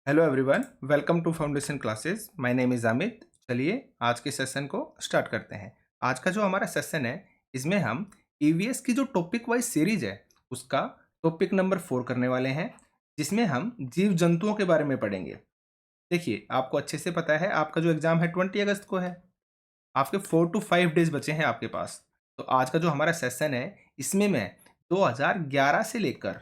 Hello everyone, welcome to foundation classes. My name is Amit. चलिए आज के सेशन को स्टार्ट करते हैं। आज का जो हमारा सेशन है, इसमें हम ईवीएस की जो टॉपिक वाइज सीरीज है उसका टॉपिक नंबर 4 करने वाले हैं, जिसमें हम जीव जंतुओं के बारे में पढ़ेंगे। देखिए, आपको अच्छे से पता है आपका जो एग्ज़ाम है 20 अगस्त को है। आपके 4 to 5 डेज बचे हैं आपके पास। तो आज का जो हमारा सेशन है, इसमें मैं 2011 से लेकर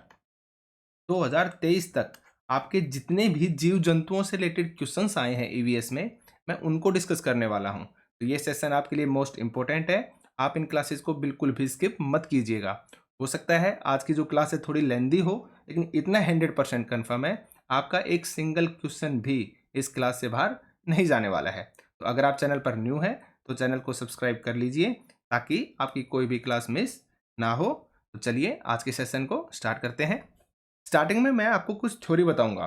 2023 तक आपके जितने भी जीव जंतुओं से रिलेटेड क्वेश्चंस आए हैं ईवीएस में, मैं उनको डिस्कस करने वाला हूं। तो ये सेशन आपके लिए मोस्ट इंपॉर्टेंट है। आप इन क्लासेस को बिल्कुल भी स्किप मत कीजिएगा। हो सकता है आज की जो क्लास है थोड़ी लेंदी हो, लेकिन इतना 100% कन्फर्म है, आपका एक सिंगल क्वेश्चन भी इस क्लास से बाहर नहीं जाने वाला है। तो अगर आप चैनल पर न्यू हैं तो चैनल को सब्सक्राइब कर लीजिए, ताकि आपकी कोई भी क्लास मिस ना हो। तो चलिए आज के सेशन को स्टार्ट करते हैं। स्टार्टिंग में मैं आपको कुछ थ्योरी बताऊंगा,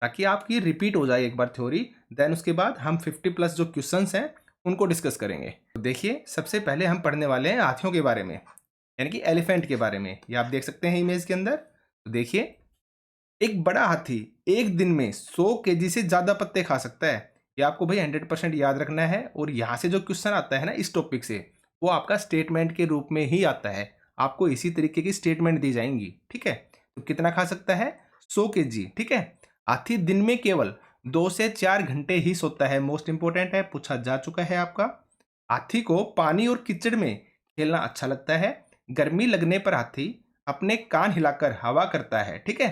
ताकि आपकी रिपीट हो जाए एक बार थ्योरी। देन उसके बाद हम 50+ जो क्वेश्चंस हैं उनको डिस्कस करेंगे। तो देखिए, सबसे पहले हम पढ़ने वाले हैं हाथियों के बारे में, यानी कि एलिफेंट के बारे में। ये आप देख सकते हैं इमेज के अंदर। तो देखिए, एक बड़ा हाथी एक दिन में 100 kg से ज़्यादा पत्ते खा सकता है। ये आपको भाई 100% याद रखना है। और यहाँ से जो क्वेश्चन आता है ना इस टॉपिक से, वो आपका स्टेटमेंट के रूप में ही आता है। आपको इसी तरीके की स्टेटमेंट दी जाएंगी, ठीक है। तो कितना खा सकता है? 100 kg, ठीक है। हाथी दिन में केवल 2 से 4 घंटे ही सोता है। मोस्ट इंपॉर्टेंट है, पूछा जा चुका है आपका। हाथी को पानी और कीचड़ में खेलना अच्छा लगता है। गर्मी लगने पर हाथी अपने कान हिलाकर हवा करता है, ठीक है।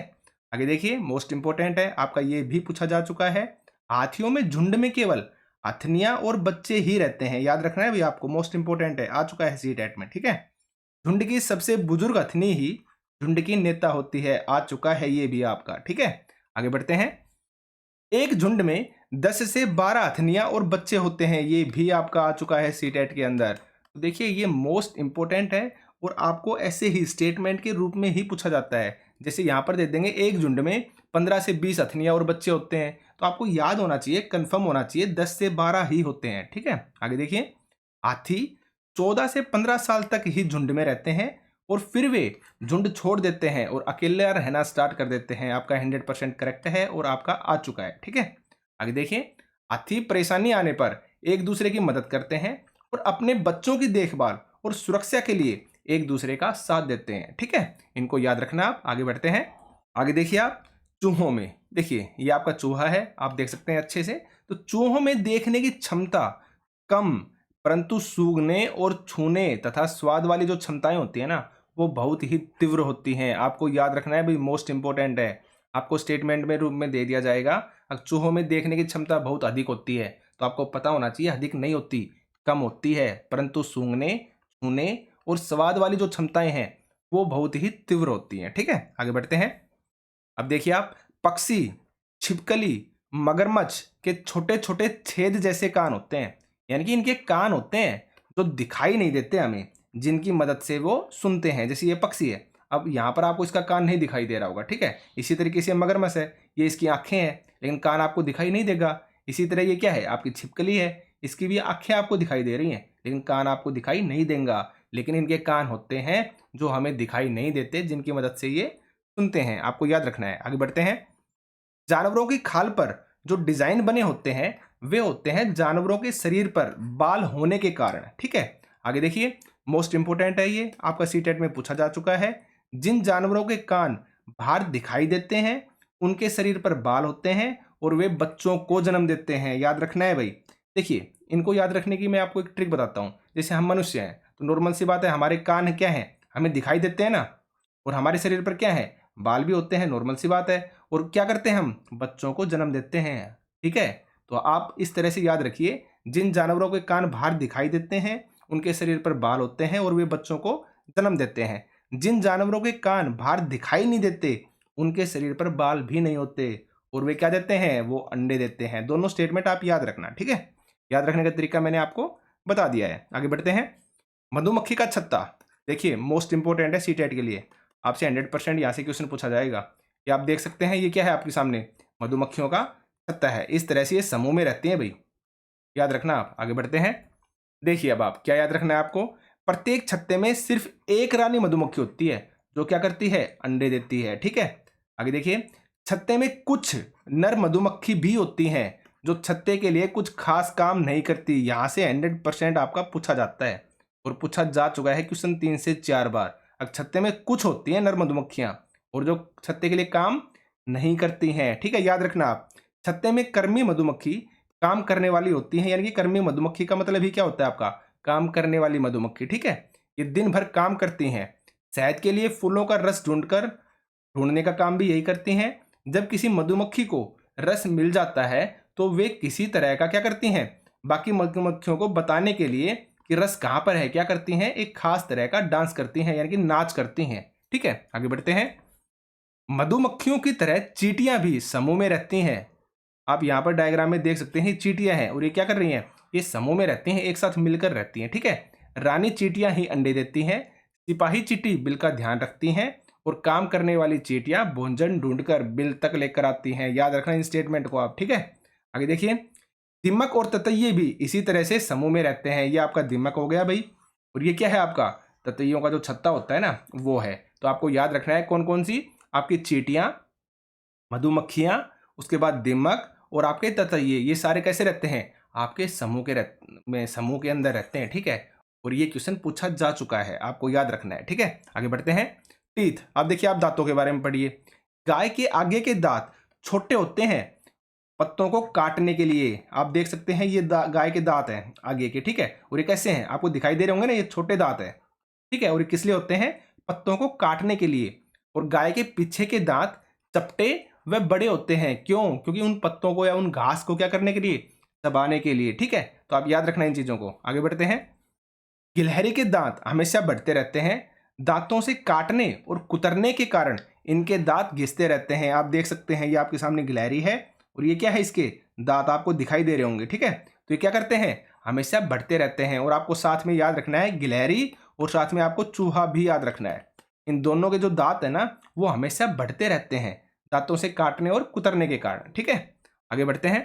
आगे देखिए, मोस्ट इंपॉर्टेंट है आपका, ये भी पूछा जा चुका है। हाथियों में झुंड में केवल हथनियां और बच्चे ही रहते हैं। याद रखना है भाई आपको, मोस्ट इंपॉर्टेंट है, आ चुका है सीटेट में, ठीक है। झुंड की सबसे बुजुर्ग हथनी ही झुंड की नेता होती है। आ चुका है ये भी आपका, ठीक है। आगे बढ़ते हैं। एक झुंड में 10 से 12 हथनियां और बच्चे होते हैं। ये भी आपका आ चुका है सीटेट के अंदर। तो देखिए, ये मोस्ट इंपॉर्टेंट है और आपको ऐसे ही स्टेटमेंट के रूप में ही पूछा जाता है। जैसे यहाँ पर दे देंगे, एक झुंड में 15 से 20 हथनियां और बच्चे होते हैं, तो आपको याद होना चाहिए, कंफर्म होना चाहिए 10 से 12 ही होते हैं, ठीक है। आगे देखिए, हाथी 14 से 15 साल तक ही झुंड में रहते हैं और फिर वे झुंड छोड़ देते हैं और अकेले रहना स्टार्ट कर देते हैं। आपका 100% करेक्ट है और आपका आ चुका है, ठीक है। आगे देखिए, हाथी परेशानी आने पर एक दूसरे की मदद करते हैं और अपने बच्चों की देखभाल और सुरक्षा के लिए एक दूसरे का साथ देते हैं, ठीक है। इनको याद रखना। आप आगे बढ़ते हैं। आगे देखिए, आप चूहों में देखिए, ये आपका चूहा है, आप देख सकते हैं अच्छे से। तो चूहों में देखने की क्षमता कम, परंतु सूंघने और छूने तथा स्वाद वाली जो क्षमताएं होती है ना, वो बहुत ही तीव्र होती हैं। आपको याद रखना है भाई, मोस्ट इंपॉर्टेंट है। आपको स्टेटमेंट में रूप में दे दिया जाएगा, अब चूहों में देखने की क्षमता बहुत अधिक होती है, तो आपको पता होना चाहिए अधिक नहीं होती, कम होती है। परंतु सूंघने, छूने और स्वाद वाली जो क्षमताएं हैं वो बहुत ही तीव्र होती हैं, ठीक है। आगे बढ़ते हैं। अब देखिए आप, पक्षी, छिपकली, मगरमच्छ के छोटे छोटे छेद जैसे कान होते हैं। यानी कि इनके कान होते हैं जो दिखाई नहीं देते हमें, जिनकी मदद से वो सुनते हैं। जैसे ये पक्षी है, अब यहाँ पर आपको इसका कान नहीं दिखाई दे रहा होगा, ठीक है। इसी तरीके से मगरमच्छ है, ये इसकी आंखें हैं लेकिन कान आपको दिखाई नहीं देगा। इसी तरह ये क्या है, आपकी छिपकली है, इसकी भी आंखें आपको दिखाई दे रही हैं लेकिन कान आपको दिखाई नहीं देगा। लेकिन इनके कान होते हैं जो हमें दिखाई नहीं देते, जिनकी मदद से ये सुनते हैं। आपको याद रखना है। आगे बढ़ते हैं। जानवरों की खाल पर जो डिजाइन बने होते हैं वे होते हैं जानवरों के शरीर पर बाल होने के कारण, ठीक है। आगे देखिए, मोस्ट इंपोर्टेंट है, ये आपका सीटेट में पूछा जा चुका है। जिन जानवरों के कान बाहर दिखाई देते हैं उनके शरीर पर बाल होते हैं और वे बच्चों को जन्म देते हैं। याद रखना है भाई। देखिए, इनको याद रखने की मैं आपको एक ट्रिक बताता हूँ। जैसे हम मनुष्य हैं तो नॉर्मल सी बात है, हमारे कान क्या है, हमें दिखाई देते हैं ना, और हमारे शरीर पर क्या है, बाल भी होते हैं, नॉर्मल सी बात है। और क्या करते हैं हम, बच्चों को जन्म देते हैं, ठीक है। तो आप इस तरह से याद रखिए, जिन जानवरों के कान बाहर दिखाई देते हैं उनके शरीर पर बाल होते हैं और वे बच्चों को जन्म देते हैं। जिन जानवरों के कान बाहर दिखाई नहीं देते उनके शरीर पर बाल भी नहीं होते और वे क्या देते हैं, वो अंडे देते हैं। दोनों स्टेटमेंट आप याद रखना, ठीक है। याद रखने का तरीका मैंने आपको बता दिया है। आगे बढ़ते हैं। मधुमक्खी का छत्ता, देखिए मोस्ट इंपोर्टेंट है सीटेट के लिए, आपसे 100% यहाँ से क्वेश्चन पूछा जाएगा। ये आप देख सकते हैं, ये क्या है आपके सामने, मधुमक्खियों का छत्ता है। इस तरह से ये समूह में रहती हैं भाई, याद रखना आप। आगे बढ़ते हैं। देखिए, अब आप क्या याद रखना है आपको, प्रत्येक छत्ते में सिर्फ एक रानी मधुमक्खी होती है जो क्या करती है, अंडे देती है, ठीक है। आगे देखिए, छत्ते में कुछ नर मधुमक्खी भी होती हैं जो छत्ते के लिए कुछ खास काम नहीं करती। यहाँ से 100% आपका पूछा जाता है और पूछा जा चुका है क्वेश्चन 3 से 4 बार। अब छत्ते में कुछ होती हैं नर मधुमक्खियां और जो छत्ते के लिए काम नहीं करती हैं, ठीक है, याद रखना आप। छत्ते में कर्मी मधुमक्खी काम करने वाली होती है, यानी कि कर्मी मधुमक्खी का मतलब ही क्या होता है आपका, काम करने वाली मधुमक्खी, ठीक है। ये दिन भर काम करती हैं। शहद के लिए फूलों का रस ढूंढने का काम भी यही करती हैं। जब किसी मधुमक्खी को रस मिल जाता है तो वे किसी तरह का क्या करती हैं, बाकी मधुमक्खियों को बताने के लिए कि रस कहाँ पर है, क्या करती हैं, एक खास तरह का डांस करती हैं, यानी कि नाच करती हैं, ठीक है। आगे बढ़ते हैं। मधुमक्खियों की तरह चींटियां भी समूह में रहती हैं। आप यहाँ पर डायग्राम में देख सकते हैं चींटियां हैं और ये क्या कर रही हैं, ये समूह में रहती हैं, एक साथ मिलकर रहती हैं, ठीक है। रानी चींटियां ही अंडे देती हैं। सिपाही चींटी बिल का ध्यान रखती हैं और काम करने वाली चींटियां भोजन ढूंढकर बिल तक लेकर आती हैं। याद रखना इन स्टेटमेंट को आप, ठीक है। आगे देखिए, दीमक और ततैये भी इसी तरह से समूह में रहते हैं। ये आपका दीमक हो गया भाई, और ये क्या है आपका, ततैयों का जो छत्ता होता है ना वो है। तो आपको याद रखना है कौन कौन सी, आपकी चींटियां, मधुमक्खियां, उसके बाद दीमक और आपके ततैये, ये सारे कैसे रहते हैं, आपके समूह के अंदर रहते हैं, ठीक है। और ये क्वेश्चन पूछा जा चुका है, आपको याद रखना है, ठीक है। आगे बढ़ते हैं। टीथ, अब देखिए आप दांतों के बारे में पढ़िए। गाय के आगे के दांत छोटे होते हैं पत्तों को काटने के लिए। आप देख सकते हैं ये गाय के दांत हैं आगे के, ठीक है। और ये कैसे हैं, आपको दिखाई दे रहे होंगे ना, ये छोटे दांत हैं, ठीक है। और ये किस लिए होते हैं, पत्तों को काटने के लिए। और गाय के पीछे के दांत चपटे व बड़े होते हैं, क्यों, क्योंकि उन पत्तों को या उन घास को क्या करने के लिए, दबाने के लिए, ठीक है। तो आप याद रखना इन चीजों को। आगे बढ़ते हैं। गिलहरी के दांत हमेशा बढ़ते रहते हैं। दांतों से काटने और कुतरने के कारण इनके दांत घिसते रहते हैं। आप देख सकते हैं ये आपके सामने गिलहरी है और ये क्या है, इसके दांत आपको दिखाई दे रहे होंगे, ठीक है। तो ये क्या करते हैं, हमेशा बढ़ते रहते हैं। और आपको साथ में याद रखना है गिलहरी और साथ में आपको चूहा भी याद रखना है। इन दोनों के जो दांत है ना वो हमेशा बढ़ते रहते हैं दांतों से काटने और कुतरने के कारण, ठीक है। आगे बढ़ते हैं।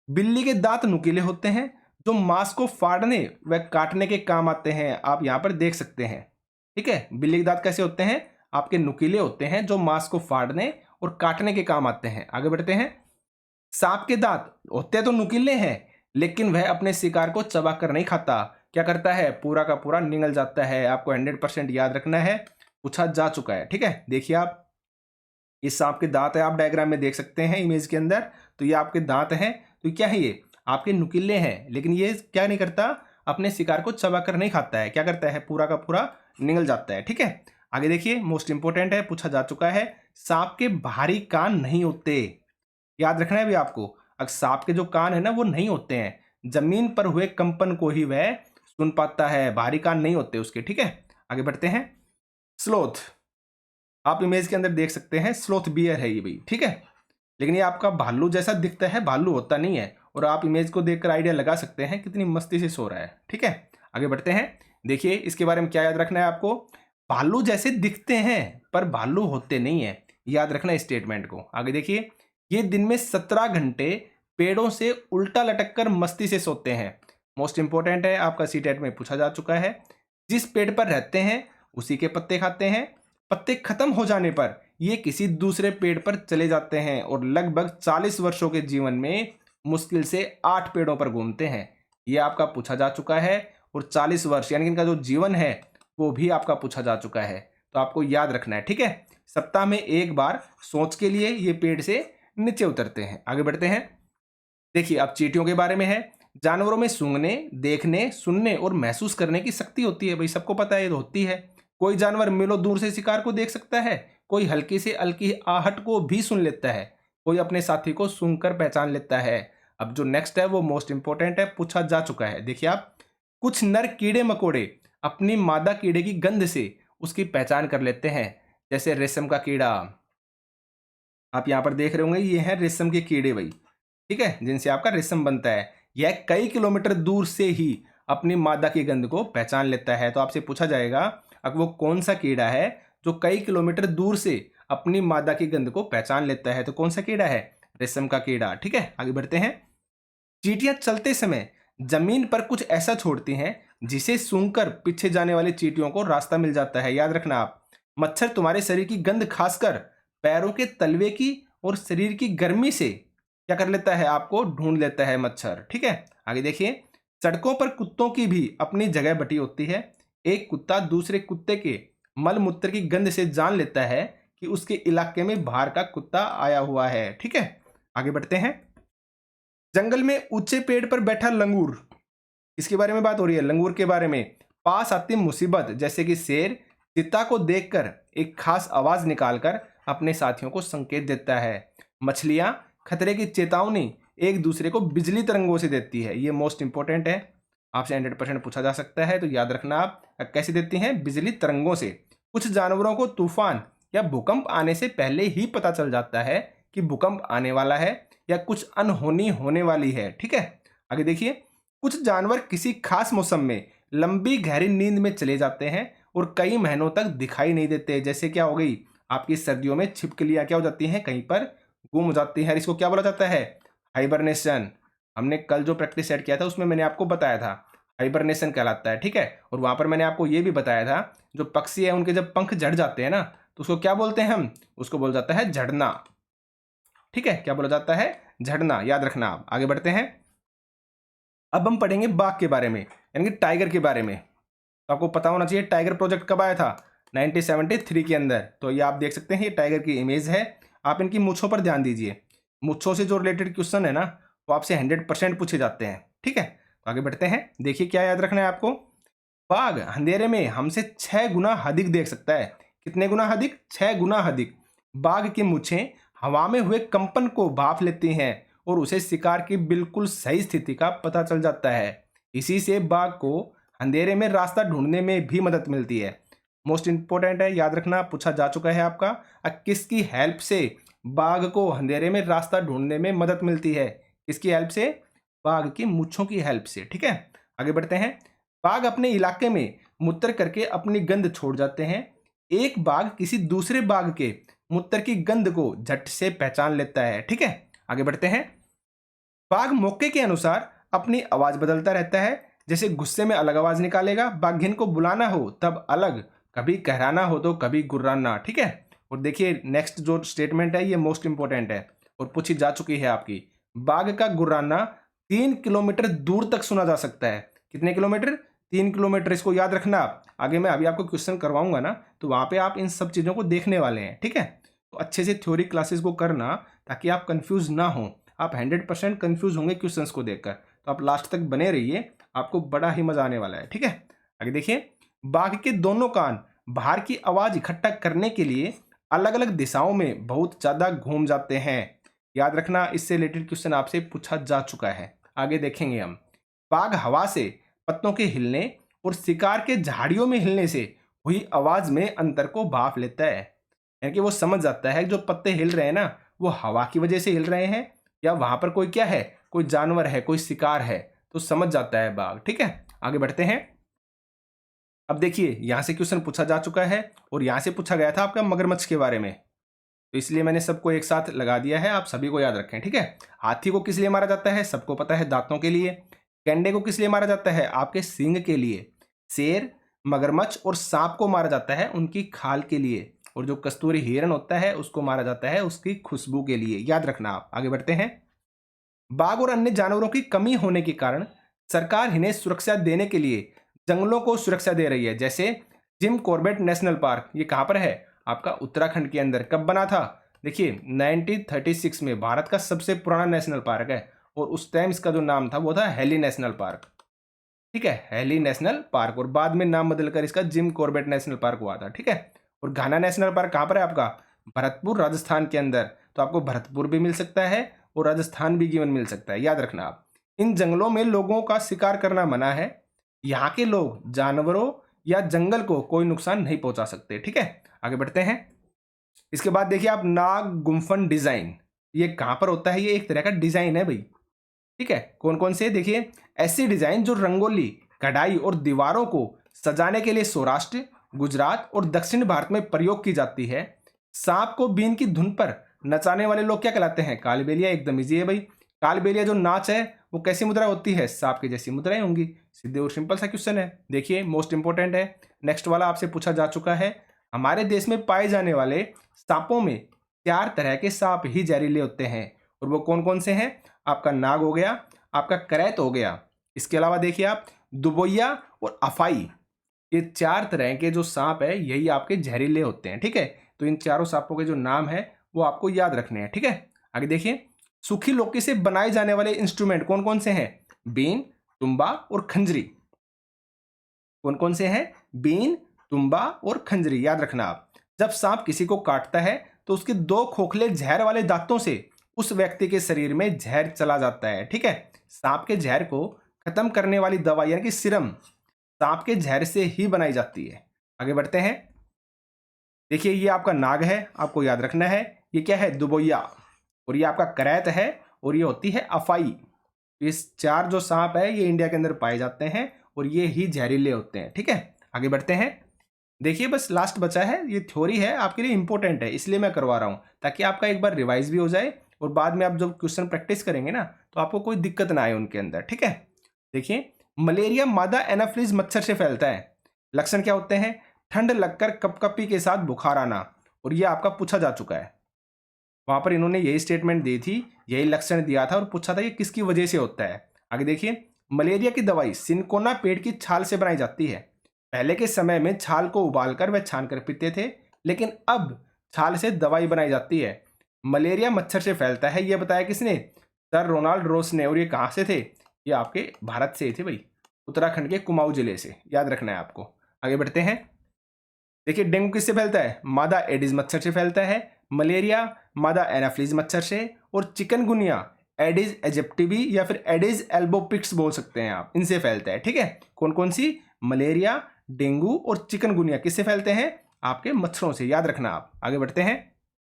बिल्ली के दांत नुकीले होते हैं जो मांस को फाड़ने व काटने के काम आते हैं। आप यहां पर देख सकते हैं, ठीक है। बिल्ली के दांत कैसे होते हैं, आपके नुकीले होते हैं जो मांस को फाड़ने और काटने के काम आते हैं। आगे बढ़ते हैं। सांप के दांत होते तो नुकीले हैं लेकिन वह अपने शिकार को चबाकर नहीं खाता। क्या करता है, पूरा का पूरा निगल जाता है। आपको 100% याद रखना है, पूछा जा चुका है, ठीक है। देखिए आप, ये सांप के दांत है, आप डायग्राम में देख सकते हैं इमेज के अंदर। तो ये आपके दांत हैं, तो क्या है, ये आपके नुकीले हैं, लेकिन ये क्या नहीं करता, अपने शिकार को चबाकर नहीं खाता है। क्या करता है, पूरा का पूरा निगल जाता है, ठीक है। आगे देखिए, मोस्ट इंपोर्टेंट है, पूछा जा चुका है। सांप के बाहरी कान नहीं होते। याद रखना है भी आपको, अगर सांप के जो कान है ना वो नहीं होते हैं, जमीन पर हुए कंपन को ही वह सुन पाता है, बाहरी कान नहीं होते उसके, ठीक है। आगे बढ़ते हैं। स्लोथ, आप इमेज के अंदर देख सकते हैं, स्लोथ बियर है ये भी, ठीक है। लेकिन ये आपका भालू जैसा दिखता है, भालू होता नहीं है। और आप इमेज को देखकर आइडिया लगा सकते हैं कितनी मस्ती से सो रहा है, ठीक है। आगे बढ़ते हैं। देखिए इसके बारे में क्या याद रखना है आपको, भालू जैसे दिखते हैं पर भालू होते नहीं है। याद रखना इस स्टेटमेंट को। आगे देखिए, ये दिन में 17 घंटे पेड़ों से उल्टा लटक कर मस्ती से सोते हैं। मोस्ट इंपोर्टेंट है, आपका सीटेट में पूछा जा चुका है। जिस पेड़ पर रहते हैं उसी के पत्ते खाते हैं। पत्ते खत्म हो जाने पर ये किसी दूसरे पेड़ पर चले जाते हैं और लगभग 40 वर्षों के जीवन में मुश्किल से 8 पेड़ों पर घूमते हैं। ये आपका पूछा जा चुका है। और 40 वर्ष यानी कि इनका जो जीवन है वो भी आपका पूछा जा चुका है। तो आपको याद रखना है, ठीक है। सप्ताह में एक बार सोच के लिए ये पेड़ से नीचे उतरते हैं। आगे बढ़ते हैं। देखिए अब चींटियों के बारे में है। जानवरों में सूंघने, देखने, सुनने और महसूस करने की शक्ति होती है, भाई सबको पता है ये तो होती है। कोई जानवर मीलों दूर से शिकार को देख सकता है, कोई हल्की से हल्की आहट को भी सुन लेता है, कोई अपने साथी को सूंघकर पहचान लेता है। अब जो नेक्स्ट है वो मोस्ट इंपोर्टेंट है, पूछा जा चुका है। देखिए आप, कुछ नर कीड़े मकोड़े अपनी मादा कीड़े की गंध से उसकी पहचान कर लेते हैं, जैसे रेशम का कीड़ा। आप यहाँ पर देख रहे होंगे, ये है रेशम के कीड़े भाई, ठीक है, जिनसे आपका रेशम बनता है। यह कई किलोमीटर दूर से ही अपनी मादा की गंध को पहचान लेता है। तो आपसे पूछा जाएगा अब वो कौन सा कीड़ा है जो कई किलोमीटर दूर से अपनी मादा की गंध को पहचान लेता है, तो कौन सा कीड़ा है, रेशम का कीड़ा, ठीक है। आगे बढ़ते हैं। चींटियां चलते समय जमीन पर कुछ ऐसा छोड़ती हैं जिसे सूंघकर पीछे जाने वाली चींटियों को रास्ता मिल जाता है। याद रखना आप, मच्छर तुम्हारे शरीर की गंध खासकर पैरों के तलवे की और शरीर की गर्मी से क्या कर लेता है, आपको ढूंढ लेता है मच्छर। ठीक है, आगे देखिए, सड़कों पर कुत्तों की भी अपनी जगह बटी होती है। एक कुत्ता दूसरे कुत्ते के मल मूत्र की गंध से जान लेता है कि उसके इलाके में बाहर का कुत्ता आया हुआ है। ठीक है, आगे बढ़ते हैं। जंगल में ऊंचे पेड़ पर बैठा लंगूर, इसके बारे में बात हो रही है, लंगूर के बारे में। पास आती मुसीबत जैसे कि शेर चित्ता को देखकर एक खास आवाज निकालकर अपने साथियों को संकेत देता है। मछलियां खतरे की चेतावनी एक दूसरे को बिजली तरंगों से देती है। ये मोस्ट इंपॉर्टेंट है, आपसे 100% पूछा जा सकता है, तो याद रखना आप। कैसे देती हैं, बिजली तरंगों से। कुछ जानवरों को तूफान या भूकंप आने से पहले ही पता चल जाता है कि भूकंप आने वाला है या कुछ अनहोनी होने वाली है। ठीक है, आगे देखिए, कुछ जानवर किसी खास मौसम में लंबी गहरी नींद में चले जाते हैं और कई महीनों तक दिखाई नहीं देते। जैसे क्या हो गई, आपकी सर्दियों में छिपकलियां क्या हो जाती हैं, कहीं पर गुम हो जाती हैं। इसको क्या बोला जाता है, हाइबरनेशन। हमने कल जो प्रैक्टिस सेट किया था उसमें मैंने आपको बताया था हाइबरनेशन कहलाता है। ठीक है, और वहां पर मैंने आपको ये भी बताया था, जो पक्षी है उनके जब पंख झड़ जाते हैं ना, तो उसको क्या बोलते हैं हम, उसको बोला जाता है झड़ना। ठीक है, क्या बोला जाता है, झड़ना, याद रखना आप। आगे बढ़ते हैं, अब हम पढ़ेंगे बाघ के बारे में, यानी कि टाइगर के बारे में। तो आपको पता होना चाहिए टाइगर प्रोजेक्ट कब आया था, 1973 के अंदर। तो ये आप देख सकते हैं, ये टाइगर की इमेज है। आप इनकी मूंछों पर ध्यान दीजिए, मूंछों से जो रिलेटेड क्वेश्चन है ना, वो आपसे 100% पूछे जाते हैं। ठीक है, तो आगे बढ़ते हैं। देखिए क्या याद रखना है आपको, बाघ अंधेरे में हमसे 6 गुना अधिक देख सकता है। कितने गुना अधिक, 6 गुना अधिक। बाघ की मूछें हवा में हुए कंपन को भाप लेती हैं और उसे शिकार की बिल्कुल सही स्थिति का पता चल जाता है। इसी से बाघ को अंधेरे में रास्ता ढूंढने में भी मदद मिलती है। मोस्ट इंपॉर्टेंट है, याद रखना, पूछा जा चुका है आपका। किसकी हेल्प से बाघ को अंधेरे में रास्ता ढूंढने में मदद मिलती है, किसकी हेल्प से, बाघ की मूंछों की हेल्प से। ठीक है, आगे बढ़ते हैं। बाघ अपने इलाके में मूत्र करके अपनी गंध छोड़ जाते हैं। एक बाघ किसी दूसरे बाघ के मूत्र की गंध को झट से पहचान लेता है। ठीक है, आगे बढ़ते हैं। बाघ मौके के अनुसार अपनी आवाज बदलता रहता है। जैसे गुस्से में अलग आवाज निकालेगा, बाघिन को बुलाना हो तब अलग, कभी कहराना हो तो कभी गुर्राना। ठीक है, और देखिए नेक्स्ट जो स्टेटमेंट है ये मोस्ट इंपॉर्टेंट है और पूछी जा चुकी है आपकी। बाघ का गुर्राना 3 किलोमीटर दूर तक सुना जा सकता है। कितने किलोमीटर, 3 किलोमीटर। इसको याद रखना आप, आगे मैं अभी आपको क्वेश्चन करवाऊंगा ना, तो वहां पे आप इन सब चीजों को देखने वाले हैं। ठीक है, तो अच्छे से थ्योरी क्लासेस को करना ताकि आप कंफ्यूज ना हो। आप 100% कंफ्यूज होंगे क्वेश्चंस को देखकर, तो आप लास्ट तक बने रहिए, आपको बड़ा ही मजा आने वाला है। ठीक है, आगे देखिए, बाघ के दोनों कान बाहर की आवाज इकट्ठा करने के लिए अलग अलग दिशाओं में बहुत ज्यादा घूम जाते हैं। याद रखना, इससे रिलेटेड क्वेश्चन आपसे पूछा जा चुका है। आगे देखेंगे हम, बाघ हवा से पत्तों के हिलने और शिकार के झाड़ियों में हिलने से हुई आवाज में अंतर को भाप लेता है। यानी कि वो समझ जाता है कि जो पत्ते हिल रहे हैं ना, वो हवा की वजह से हिल रहे हैं या वहां पर कोई क्या है, कोई जानवर है, कोई शिकार है, तो समझ जाता है बाघ। ठीक है, आगे बढ़ते हैं। अब देखिए यहां से क्वेश्चन पूछा जा चुका है और यहां से पूछा गया था आपका मगरमच्छ के बारे में, तो इसलिए मैंने सबको एक साथ लगा दिया है, आप सभी को याद रखें। ठीक है, हाथी को किस लिए मारा जाता है, सबको पता है, दांतों के लिए। गैंडे को किस लिए मारा जाता है, आपके सींग के लिए। शेर, मगरमच्छ और सांप को मारा जाता है उनकी खाल के लिए। और जो कस्तूरी हिरण होता है उसको मारा जाता है उसकी खुशबू के लिए। याद रखना आप। आगे बढ़ते हैं। बाघ और अन्य जानवरों की कमी होने के कारण सरकार इन्हें सुरक्षा देने के लिए जंगलों को सुरक्षा दे रही है। जैसे जिम कॉर्बेट नेशनल पार्क, ये कहां पर है, आपका उत्तराखंड के अंदर। कब बना था, देखिए 1936 में। भारत का सबसे पुराना नेशनल पार्क है और उस टाइम इसका जो नाम था वो था हेली नेशनल पार्क। ठीक है, हेली नेशनल पार्क, और बाद में नाम बदलकर इसका जिम कॉर्बेट नेशनल पार्क हुआ था। ठीक है, और घाना नेशनल पार्क कहां पर है आपका, भरतपुर राजस्थान के अंदर। तो आपको भरतपुर भी मिल सकता है और राजस्थान भी गिवन मिल सकता है, याद रखना आप। इन जंगलों में लोगों का शिकार करना मना है। यहाँ के लोग जानवरों या जंगल को कोई नुकसान नहीं पहुंचा सकते। ठीक है, आगे बढ़ते हैं। इसके बाद देखिए आप, नाग गुम्फन डिजाइन, ये कहां पर होता है, ये एक तरह का डिजाइन है भाई। ठीक है, कौन कौन से, देखिए ऐसी डिजाइन जो रंगोली, कढ़ाई और दीवारों को सजाने के लिए सौराष्ट्र, गुजरात और दक्षिण भारत में प्रयोग की जाती है। सांप को बीन की धुन पर नचाने वाले लोग क्या कहलाते हैं, कालबेलिया। एकदम इजी है भाई। कालबेलिया जो नाच है वो कैसी मुद्रा होती है, सांप की जैसी मुद्राएं होंगी। सीधे और सिंपल सा क्वेश्चन है। देखिए मोस्ट इंपोर्टेंट है, नेक्स्ट वाला आपसे पूछा जा चुका है। हमारे देश में पाए जाने वाले सांपों में 4 तरह के सांप ही जहरीले होते हैं, और वो कौन कौन से हैं? आपका नाग हो गया, आपका करैत हो गया, इसके अलावा देखिए आप दुबोइया और अफाई, ये 4 तरह के जो सांप है यही आपके जहरीले होते हैं। ठीक है, तो इन चारों सांपों के जो नाम है वो आपको याद रखने हैं। ठीक है, आगे देखिए, सूखी लौकी से बनाए जाने वाले इंस्ट्रूमेंट कौन कौन से हैं? बीन, तुम्बा और खंजरी। कौन कौन से हैं? बीन, तुम्बा और खंजरी, याद रखना आप। जब सांप किसी को काटता है तो उसके 2 खोखले जहर वाले दांतों से उस व्यक्ति के शरीर में जहर चला जाता है। ठीक है, सांप के जहर को खत्म करने वाली दवा यानी कि सीरम सांप के जहर से ही बनाई जाती है। आगे बढ़ते हैं, देखिए ये आपका नाग है, आपको याद रखना है, ये क्या है? दुबोइया, और ये आपका करैत है, और ये होती है अफाई। इस 4 जो सांप है ये इंडिया के अंदर पाए जाते हैं और ये ही जहरीले होते हैं। ठीक है, आगे बढ़ते हैं, देखिए बस लास्ट बचा है, ये थ्योरी है आपके लिए इंपॉर्टेंट है इसलिए मैं करवा रहा हूँ, ताकि आपका एक बार रिवाइज भी हो जाए और बाद में आप जब क्वेश्चन प्रैक्टिस करेंगे ना तो आपको कोई दिक्कत ना आए उनके अंदर। ठीक है, देखिए मलेरिया मादा एनाफ्लीज मच्छर से फैलता है। लक्षण क्या होते हैं? ठंड लगकर कपकपी के साथ बुखार आना, और ये आपका पूछा जा चुका है। वहां पर इन्होंने यही स्टेटमेंट दी थी, यही लक्षण दिया था और पूछा था ये किसकी वजह से होता है। आगे देखिए, मलेरिया की दवाई सिनकोना पेड़ की छाल से बनाई जाती है। पहले के समय में छाल को उबालकर व छानकर पीते थे, लेकिन अब छाल से दवाई बनाई जाती है। मलेरिया मच्छर से फैलता है, यह बताया किसने? सर रोनाल्ड रोस ने। और ये कहाँ से थे? ये आपके भारत से थे भाई, उत्तराखंड के कुमाऊं जिले से, याद रखना है आपको। आगे बढ़ते हैं, देखिए डेंगू किससे फैलता है? मादा एडिस मच्छर से फैलता है। मलेरिया मादा एनाफ्लीज मच्छर से, और चिकनगुनिया एडिस एजिप्टिबी या फिर एडिस एल्बोपिक्स बोल सकते हैं आप, इनसे फैलता है। ठीक है, कौन कौन सी? मलेरिया, डेंगू और चिकनगुनिया किससे फैलते हैं? आपके मच्छरों से, याद रखना आप। आगे बढ़ते हैं,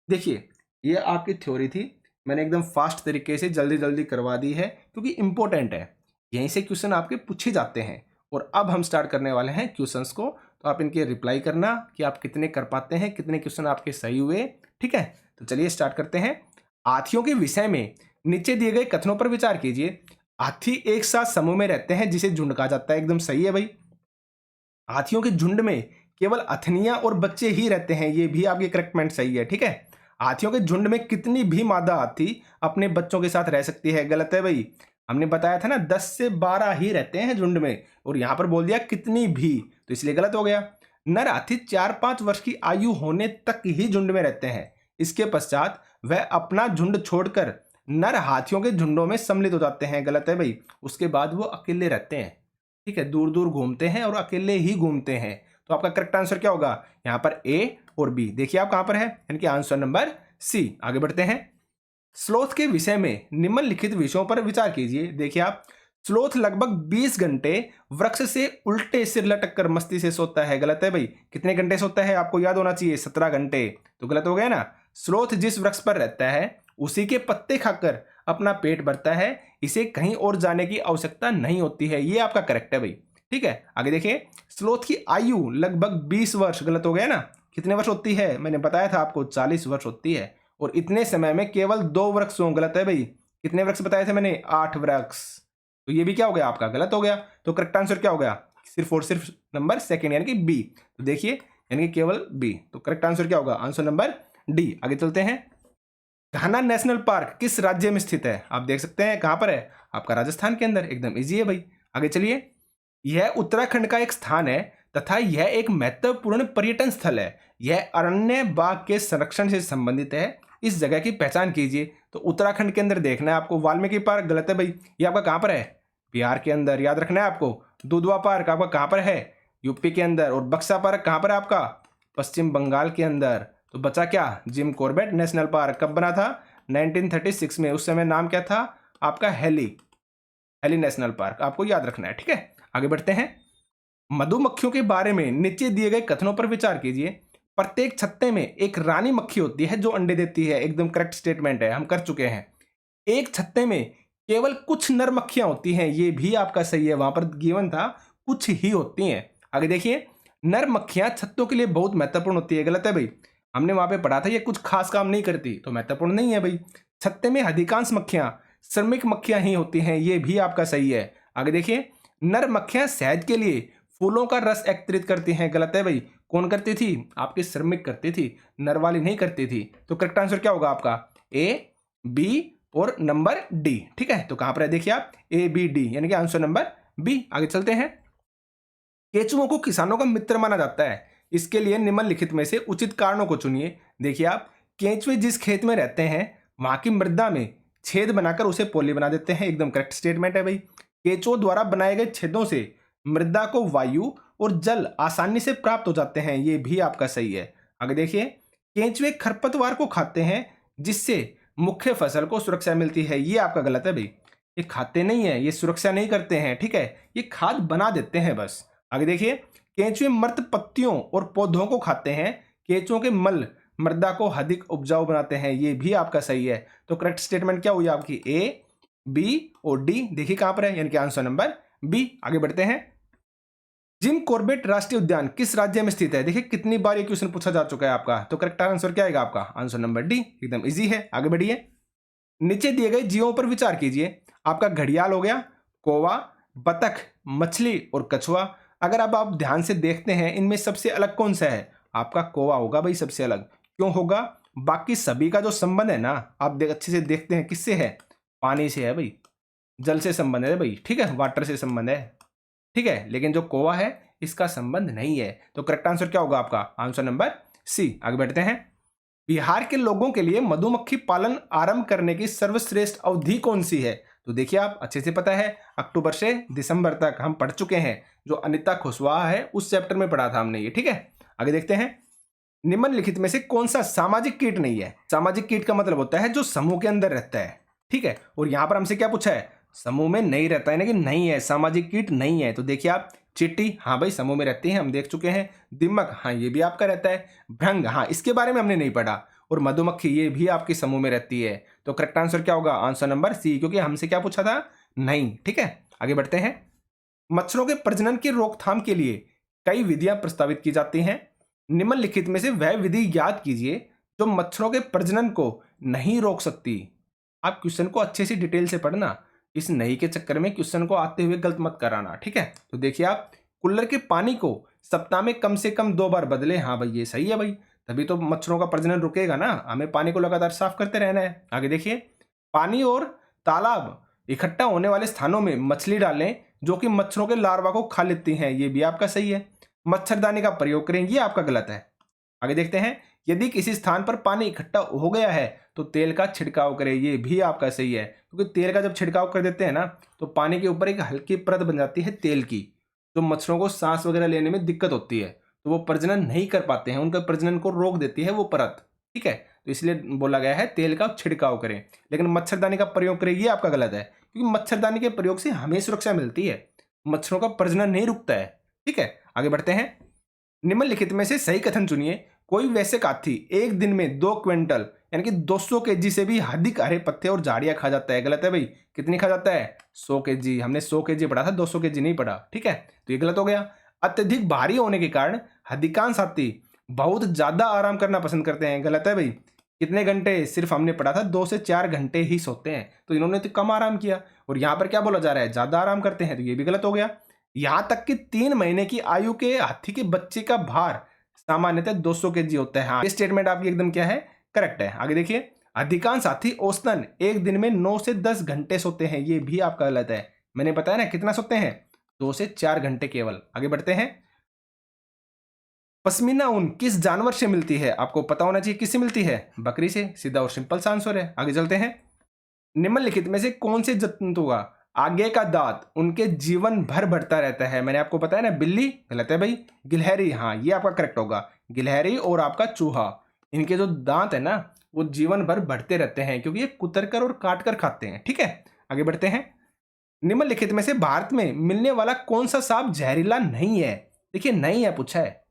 देखिए ये आपकी थ्योरी थी, मैंने एकदम फास्ट तरीके से जल्दी जल्दी करवा दी है क्योंकि इंपॉर्टेंट है, यहीं से क्वेश्चन आपके पूछे जाते हैं। और अब हम स्टार्ट करने वाले हैं क्वेश्चंस को, तो आप इनके रिप्लाई करना कि आप कितने कर पाते हैं, कितने क्वेश्चन आपके सही हुए। ठीक है, तो चलिए स्टार्ट करते हैं। हाथियों के विषय में नीचे दिए गए कथनों पर विचार कीजिए। हाथी एक साथ समूह में रहते हैं जिसे झुंड कहा जाता है, एकदम सही है भाई। हाथियों के झुंड में केवल अथनियां और बच्चे ही रहते हैं, ये भी आपकी करेक्टमेंट सही है। ठीक है, हाथियों के झुंड में कितनी भी मादा हाथी अपने बच्चों के साथ रह सकती है? गलत है भाई, हमने बताया था ना 10 से 12 ही रहते हैं झुंड में, और यहां पर बोल दिया कितनी भी, तो इसलिए गलत हो गया। नर हाथी 4-5 वर्ष की आयु होने तक ही झुंड में रहते हैं, इसके पश्चात वह अपना झुंड छोड़कर नर हाथियों के झुंडों में सम्मिलित हो जाते हैं। गलत है भाई, उसके बाद वो अकेले रहते हैं। ठीक है, दूर दूर घूमते हैं और अकेले ही घूमते हैं। तो आपका करेक्ट आंसर क्या होगा? यहाँ पर ए और बी, देखिए आप कहां पर है, इनके आंसर नंबर सी। आगे बढ़ते हैं, स्लोथ के विषय में निम्नलिखित विषयों पर विचार कीजिए। देखिए आप, स्लोथ लगभग 20 घंटे वृक्ष से उल्टे सिर लटक कर मस्ती से सोता है। गलत है भाई, कितने घंटे सोता है आपको याद होना चाहिए, 17 घंटे, तो गलत हो गया ना। स्लोथ जिस वृक्ष पर रहता है उसी के पत्ते खाकर अपना पेट भरता है, इसे कहीं और जाने की आवश्यकता नहीं होती है, ये आपका करेक्ट है भाई। ठीक है, आगे देखिए, स्लोथ की आयु लगभग 20 वर्ष, गलत हो गया ना। कितने वर्ष होती है? मैंने बताया था आपको 40 वर्ष होती है, और इतने समय में केवल 2 वृक्ष हों। गलत है भाई, कितने वृक्ष बताए थे मैंने? 8 वृक्ष, तो ये भी क्या हो गया आपका? गलत हो गया। तो करेक्ट आंसर क्या हो गया? सिर्फ और सिर्फ नंबर सेकंड यानी कि बी। तो देखिए यानी कि केवल बी, तो करेक्ट आंसर क्या होगा? Answer number D. आगे चलते हैं, घाना नेशनल पार्क किस राज्य में स्थित है? आप देख सकते हैं कहां पर है, आपका राजस्थान के अंदर, एकदम इजी है भाई। आगे चलिए, यह उत्तराखंड का एक स्थान है तथा यह एक महत्वपूर्ण पर्यटन स्थल है। यह अरण्य बाग के संरक्षण से संबंधित है, इस जगह की पहचान कीजिए। तो उत्तराखंड के अंदर देखना है आपको वाल्मीकि पार्क, गलत है भाई, ये आपका कहां पर है? बिहार के अंदर, याद रखना है आपको। दुधवा पार्क आपका कहां पर है? यूपी के अंदर। और बक्सा पार्क कहां पर है आपका? पश्चिम बंगाल के अंदर। तो बचा क्या? Jim Corbett national park. कब बना था? 1936 में। उस समय नाम क्या था आपका? हेली नेशनल पार्क, आपको याद रखना है। ठीक है, आगे बढ़ते हैं, मधुमक्खियों के बारे में नीचे दिए गए कथनों पर विचार कीजिए। प्रत्येक छत्ते में एक रानी मक्खी होती है जो अंडे देती है, एकदम करेक्ट स्टेटमेंट है, हम कर चुके हैं। एक छत्ते में केवल कुछ नर मक्खियां होती हैं, ये भी आपका सही है, वहां पर गिवन था कुछ ही होती हैं। आगे देखिए, नर मक्खियां छत्तों के लिए बहुत महत्वपूर्ण होती है। गलत है भाई, हमने वहां पे पढ़ा था ये कुछ खास काम नहीं करती, तो महत्वपूर्ण नहीं है भाई। छत्ते में अधिकांश मक्खियां श्रमिक मक्खियां ही होती हैं, ये भी आपका सही है। आगे देखिए, नर मक्खियां शहद के लिए फूलों का रस एकत्रित करती हैं। गलत है भाई, कौन करती थी? आपकी श्रमिक करती थी, नर वाली नहीं करती थी। तो करेक्ट आंसर क्या होगा आपका? ए, बी और नंबर डी। ठीक है, तो कहां पर है देखिए आप, ए बी डी, यानी कि आंसर नंबर बी। आगे चलते हैं। केंचुओं को किसानों का मित्र माना जाता है, इसके लिए निम्नलिखित में से उचित कारणों को चुनिए। देखिए आप, केंचुए जिस खेत में रहते हैं वहां की मृदा में छेद बनाकर उसे पोली बना देते हैं। एकदम करेक्ट स्टेटमेंट है भाई। केंचुओं द्वारा बनाए गए छेदों से मृदा को वायु और जल आसानी से प्राप्त हो जाते हैं, ये भी आपका सही है। आगे देखिए, केंचुए खरपतवार को खाते हैं जिससे मुख्य फसल को सुरक्षा मिलती है, ये आपका गलत है भाई। ये खाते नहीं है, ये सुरक्षा नहीं करते हैं, ठीक है, ये खाद बना देते हैं बस। आगे देखिए, केंचुए मृत पत्तियों और पौधों को खाते हैं, केंचुओं के मल मृदा को अधिक उपजाऊ बनाते हैं, ये भी आपका सही है। तो करेक्ट स्टेटमेंट क्या हुई आपकी? ए, बी और डी। देखिए कहां पर है, यानी कि आंसर नंबर बी। आगे बढ़ते हैं। जिम कॉर्बेट राष्ट्रीय उद्यान किस राज्य में स्थित है? देखिए कितनी बार ये क्वेश्चन पूछा जा चुका है आपका। तो करेक्ट आंसर क्या आएगा आपका? Answer number D. एकदम इजी है। आगे बढ़िए। नीचे दिए गए जीवों पर विचार कीजिए। आपका घड़ियाल हो गया, कौवा, बतख, मछली और कछुआ। अगर अब आप ध्यान से देखते हैं, इनमें सबसे अलग कौन सा है? आपका कौवा होगा भाई सबसे अलग। क्यों होगा? बाकी सभी का जो संबंध है ना, आप अच्छे से देखते हैं, किससे है? पानी से है भाई, जल से संबंध है भाई, ठीक है, वाटर से संबंध है, ठीक है। लेकिन जो कौवा है इसका संबंध नहीं है। तो करेक्ट आंसर क्या होगा आपका? Answer number C. आगे बढ़ते हैं। बिहार के लोगों के लिए मधुमक्खी पालन आरंभ करने की सर्वश्रेष्ठ अवधि कौन सी है? तो देखिए आप अच्छे से पता है, अक्टूबर से दिसंबर तक हम पढ़ चुके हैं। जो अनिता खुशवाहा है उस चैप्टर में पढ़ा था हमने ये, ठीक है। आगे देखते हैं। निम्नलिखित में से कौन सा सामाजिक कीट नहीं है? सामाजिक कीट का मतलब होता है जो समूह के अंदर रहता है, ठीक है। और यहां पर हमसे क्या पूछा है? समूह में नहीं रहता है, लेकिन नहीं है, सामाजिक कीट नहीं है। तो देखिए आप, चींटी, हाँ भाई समूह में रहती है, हम देख चुके हैं। दीमक, हाँ ये भी आपका रहता है। भृंग, हाँ इसके बारे में हमने नहीं पढ़ा। और मधुमक्खी, ये भी आपके समूह में रहती है। तो करेक्ट आंसर क्या होगा? आंसर नंबर सी, क्योंकि हमसे क्या पूछा था? नहीं, ठीक है। आगे बढ़ते हैं। मच्छरों के प्रजनन की रोकथाम के लिए कई विधियां प्रस्तावित की जाती हैं। निम्नलिखित में से वह विधि याद कीजिए जो मच्छरों के प्रजनन को नहीं रोक सकती। आप क्वेश्चन को अच्छे से डिटेल से पढ़ना, इस नहीं के चक्कर में क्वेश्चन को आते हुए गलत मत कराना, ठीक है। तो देखिए आप, कूलर के पानी को सप्ताह में कम से कम 2 बार बदले। हाँ भाई ये सही है भाई, तभी तो मच्छरों का प्रजनन रुकेगा ना, हमें पानी को लगातार साफ करते रहना है। आगे देखिए, पानी और तालाब इकट्ठा होने वाले स्थानों में मछली डालें जो कि मच्छरों के लार्वा को खा लेती हैं, ये भी आपका सही है। मच्छरदानी का प्रयोग करें, ये आपका गलत है। आगे देखते हैं। यदि किसी स्थान पर पानी इकट्ठा हो गया है तो तेल का छिड़काव करें, ये भी आपका सही है। क्योंकि तेल का जब छिड़काव कर देते हैं ना, तो पानी के ऊपर एक हल्की परत बन जाती है तेल की, जो मच्छरों को सांस वगैरह लेने में दिक्कत होती है, तो वो प्रजनन नहीं कर पाते हैं, उनका प्रजनन को रोक देती है वो परत, ठीक है। तो इसलिए बोला गया है तेल का छिड़काव करें। लेकिन मच्छरदानी का प्रयोग करें, ये आपका गलत है, क्योंकि मच्छरदानी के प्रयोग से हमें सुरक्षा मिलती है, मच्छरों का प्रजनन नहीं रुकता है, ठीक है। आगे बढ़ते हैं। निम्नलिखित में से सही कथन चुनिए। कोई वयस्क हाथी एक दिन में 2 क्विंटल यानी कि 200 केजी से भी अधिक हरे पत्ते और झाड़ियां खा जाता है। गलत है भाई, कितनी खा जाता है? 100 केजी। हमने 100 केजी पढ़ा था, 200 केजी नहीं पढ़ा, ठीक है। तो ये गलत हो गया। अत्यधिक भारी होने के कारण अधिकांश हाथी बहुत ज्यादा आराम करना पसंद करते हैं। गलत है भाई। कितने घंटे? सिर्फ हमने पढ़ा था 2 से 4 घंटे ही सोते हैं, तो इन्होंने तो कम आराम किया। और यहाँ पर क्या बोला जा रहा है? ज्यादा आराम करते हैं, तो ये भी गलत हो गया। यहां तक कि 3 महीने की आयु के हाथी के बच्चे का भार सामान्यतः 200 केजी होता है। हाँ, ये स्टेटमेंट आपकी एकदम क्या है? करेक्ट है। आगे देखिए, अधिकांश हाथी औसतन एक दिन में 9 से 10 घंटे सोते हैं, ये भी आपका गलत है। मैंने बताया ना कितना सोते हैं? 2 से 4 घंटे केवल। आगे बढ़ते हैं। पश्मीना ऊन किस जानवर से मिलती है? आपको पता होना चाहिए किससे मिलती है? बकरी से। सीधा और सिंपल सा आंसर है। आगे चलते हैं। निम्नलिखित में से कौन से जंतु का आगे का दांत उनके जीवन भर बढ़ता रहता है? मैंने आपको बताया ना, बिल्ली। गलत है भाई। गिलहरी, हाँ ये आपका करेक्ट होगा। गिलहरी और आपका चूहा, इनके जो दांत है ना वो जीवन भर बढ़ते रहते हैं, क्योंकि ये कुतर कर और काट कर खाते हैं, ठीक है। आगे बढ़ते हैं। निम्नलिखित में से भारत में मिलने वाला कौन सा सांप जहरीला नहीं है? देखिए नहीं है पूछा है,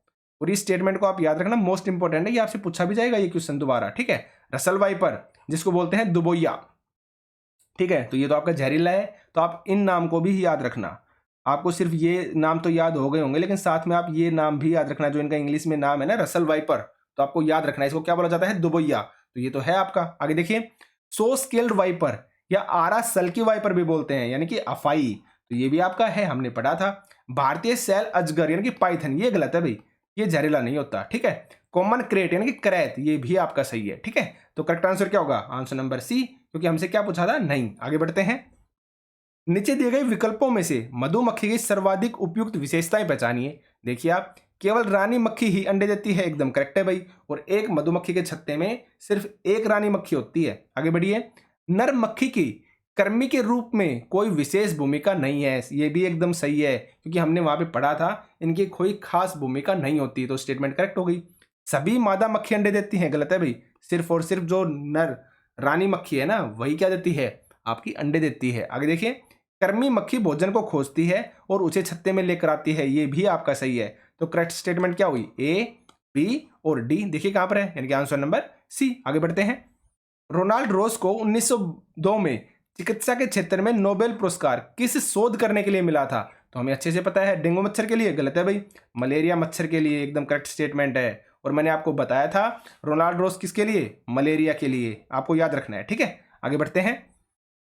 और इस स्टेटमेंट को आप याद रखना, मोस्ट इंपॉर्टेंट है, ये आपसे पूछा भी जाएगा ये क्वेश्चन दोबारा, ठीक है। रसल वाइपर, जिसको बोलते हैं दुबोइया, ठीक है। तो ये तो आपका जहरीला है, तो आप इन नाम को भी याद रखना। आपको सिर्फ ये नाम तो याद हो गए होंगे, लेकिन साथ में आप ये नाम भी याद रखना, जो इनका इंग्लिश में नाम है ना रसल वाइपर, तो आपको याद रखना है। इसको क्या बोला जाता है? दुबोइया। तो ये तो है आपका। आगे देखिए, 100 स्केल्ड वाइपर या आरा सल्की वाइपर भी बोलते हैं, यानी कि अफाई, तो ये भी आपका है, हमने पढ़ा था। भारतीय सैल अजगर यानी कि पाइथन, ये गलत है भाई। ये जहरीला नहीं होता, ठीक है। कॉमन क्रेट यानी कि करैत, ये भी आपका सही है, ठीक है। तो करेक्ट आंसर क्या होगा? आंसर नंबर सी, क्योंकि हमसे क्या पूछा था? नहीं। आगे बढ़ते हैं। नीचे दिए गए विकल्पों में से मधुमक्खी की सर्वाधिक उपयुक्त विशेषताएं पहचानिए। देखिए आप, केवल रानी मक्खी ही अंडे देती है, एकदम करेक्ट है भाई। और एक मधुमक्खी के छत्ते में सिर्फ एक रानी मक्खी होती है। आगे बढ़िए। नर मक्खी की कर्मी के रूप में कोई विशेष भूमिका नहीं है, ये भी एकदम सही है, क्योंकि हमने वहां पे पढ़ा था इनकी कोई खास भूमिका नहीं होती, तो स्टेटमेंट करेक्ट हो गई। सभी मादा मक्खी अंडे देती हैं, गलत है भाई। सिर्फ और सिर्फ जो नर रानी मक्खी है ना, वही क्या देती है? आपकी अंडे देती है। आगे देखिए। कर्मी मक्खी भोजन को खोजती है और उसे छत्ते में लेकर आती है, ये भी आपका सही है। तो करेक्ट स्टेटमेंट क्या हुई? ए, बी और डी देखिए कहां पर है, यानी कि आंसर नंबर सी। आगे बढ़ते हैं। रोनाल्ड रोज को 1902 में चिकित्सा के क्षेत्र में नोबेल पुरस्कार किस शोध करने के लिए मिला था? तो हमें अच्छे से पता है, डेंगू मच्छर के लिए, गलत है भाई। मलेरिया मच्छर के लिए, एकदम करेक्ट स्टेटमेंट है। और मैंने आपको बताया था रोनाल्ड रोज किसके लिए? मलेरिया के लिए, आपको याद रखना है, ठीक है। आगे बढ़ते हैं।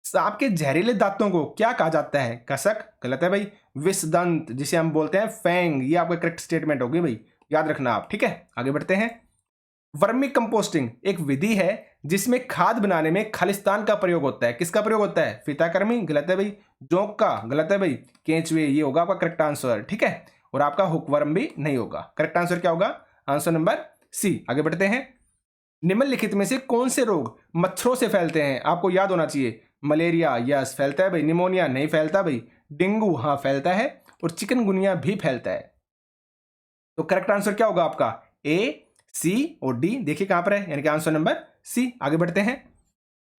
सांप के जहरीले दांतों को क्या कहा जाता है? कसक, गलत है भाई। विषदंत, जिसे हम बोलते हैं फैंग, ये आपका करेक्ट स्टेटमेंट होगी भाई, याद रखना आप, ठीक है। आगे बढ़ते हैं। वर्मी कंपोस्टिंग एक विधि है जिसमें खाद बनाने में खालिस्तान का प्रयोग होता है। किसका प्रयोग होता है? फीताकृमि, गलत है भाई। जोंक का, गलत है भाई। केंचुए, ये होगा आपका करेक्ट आंसर, ठीक है। और आपका हुकवर्म भी नहीं होगा। करेक्ट आंसर क्या होगा? Answer number C. आगे बढ़ते हैं। निम्नलिखित में से कौन से रोग मच्छरों से फैलते हैं? आपको याद होना चाहिए। मलेरिया, यस फैलता है भाई। निमोनिया नहीं फैलता भाई। डेंगू, हाँ फैलता है। और चिकनगुनिया भी फैलता है। तो करेक्ट आंसर क्या होगा आपका? ए, सी और डी देखिए कहां पर है, यानी कि आंसर नंबर सी। आगे बढ़ते हैं।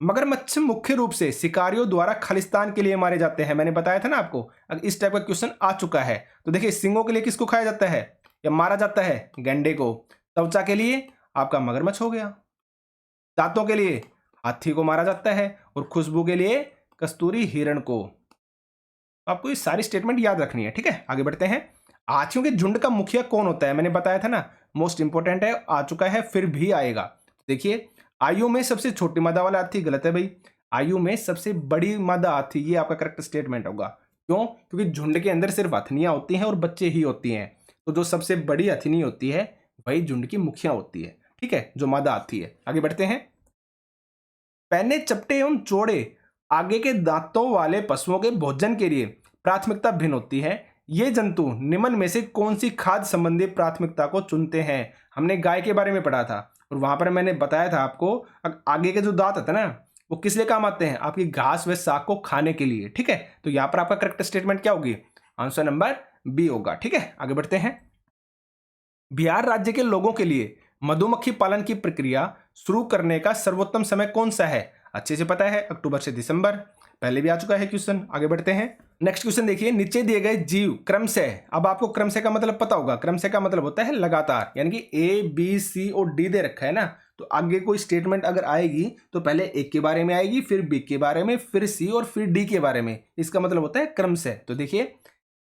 मगरमच्छ मुख्य रूप से शिकारियों द्वारा खालिस्तान के लिए मारे जाते हैं, मैंने बताया था ना आपको। अगर इस टाइप का क्वेश्चन आ चुका है तो देखिए, सिंगों के लिए किसको खाया जाता है या मारा जाता है? गैंडे को। त्वचा के लिए आपका मगरमच्छ हो गया। दांतों के लिए हाथी को मारा जाता है। और खुशबू के लिए कस्तूरी हिरण को। आपको ये सारी स्टेटमेंट याद रखनी है, ठीक है। आगे बढ़ते हैं। हाथियों के झुंड का मुखिया कौन होता है? मैंने बताया था ना, मोस्ट इंपोर्टेंट है, आ चुका है फिर भी आएगा। देखिए, आयु में सबसे छोटी मादा वाला हाथी, गलत है भाई। आयु में सबसे बड़ी मादा हाथी, ये आपका करेक्ट स्टेटमेंट होगा। क्यों? क्योंकि झुंड के अंदर सिर्फ हथनियां होती हैं और बच्चे ही होती हैं। तो जो सबसे बड़ी हथनी होती है वही झुंड की मुखिया होती है, ठीक है, जो मादा हाथी है। आगे बढ़ते हैं। पैने चपटे एवं चौड़े आगे के दांतों वाले पशुओं के भोजन के लिए प्राथमिकता भिन्न होती है। ये जंतु निम्न में से कौन सी खाद्य संबंधी प्राथमिकता को चुनते हैं? हमने गाय के बारे में पढ़ा था और वहां पर मैंने बताया था आपको, आगे के जो दांत होते हैं ना, वो किस लिए काम आते हैं? आपकी घास व साग को खाने के लिए, ठीक है। तो यहां पर आपका करेक्ट स्टेटमेंट क्या होगी? आंसर नंबर बी होगा, ठीक है। आगे बढ़ते हैं। बिहार राज्य के लोगों के लिए मधुमक्खी पालन की प्रक्रिया शुरू करने का सर्वोत्तम समय कौन सा है? अच्छे से पता है, अक्टूबर से दिसंबर। पहले भी आ चुका है क्वेश्चन। आगे बढ़ते हैं। नेक्स्ट क्वेश्चन देखिए, नीचे दिए गए जीव क्रमशः, अब आपको क्रमशः का मतलब पता होगा। क्रमशः का मतलब होता है लगातार, यानी कि ए, बी, सी और डी दे रखा है ना, तो आगे कोई स्टेटमेंट अगर आएगी तो पहले एक के बारे में आएगी, फिर बी के बारे में, फिर सी और फिर डी के बारे में। इसका मतलब होता है क्रमशः। तो देखिए,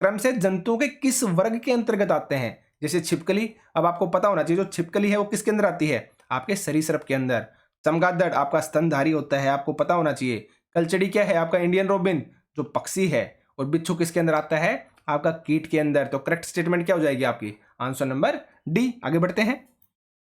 क्रमशः जंतुओं के किस वर्ग के अंतर्गत आते हैं? जैसे छिपकली, अब आपको पता होना चाहिए जो छिपकली है वो किसके अंदर आती है? आपके सरीसृप के अंदर। चमगादड़ आपका स्तनधारी होता है, आपको पता होना चाहिए। कलचड़ी क्या है? आपका इंडियन रोबिन जो पक्षी है। और बिच्छू किसके अंदर आता है? आपका कीट के अंदर। तो करेक्ट स्टेटमेंट क्या हो जाएगी आपकी? Answer number D. आगे बढ़ते हैं।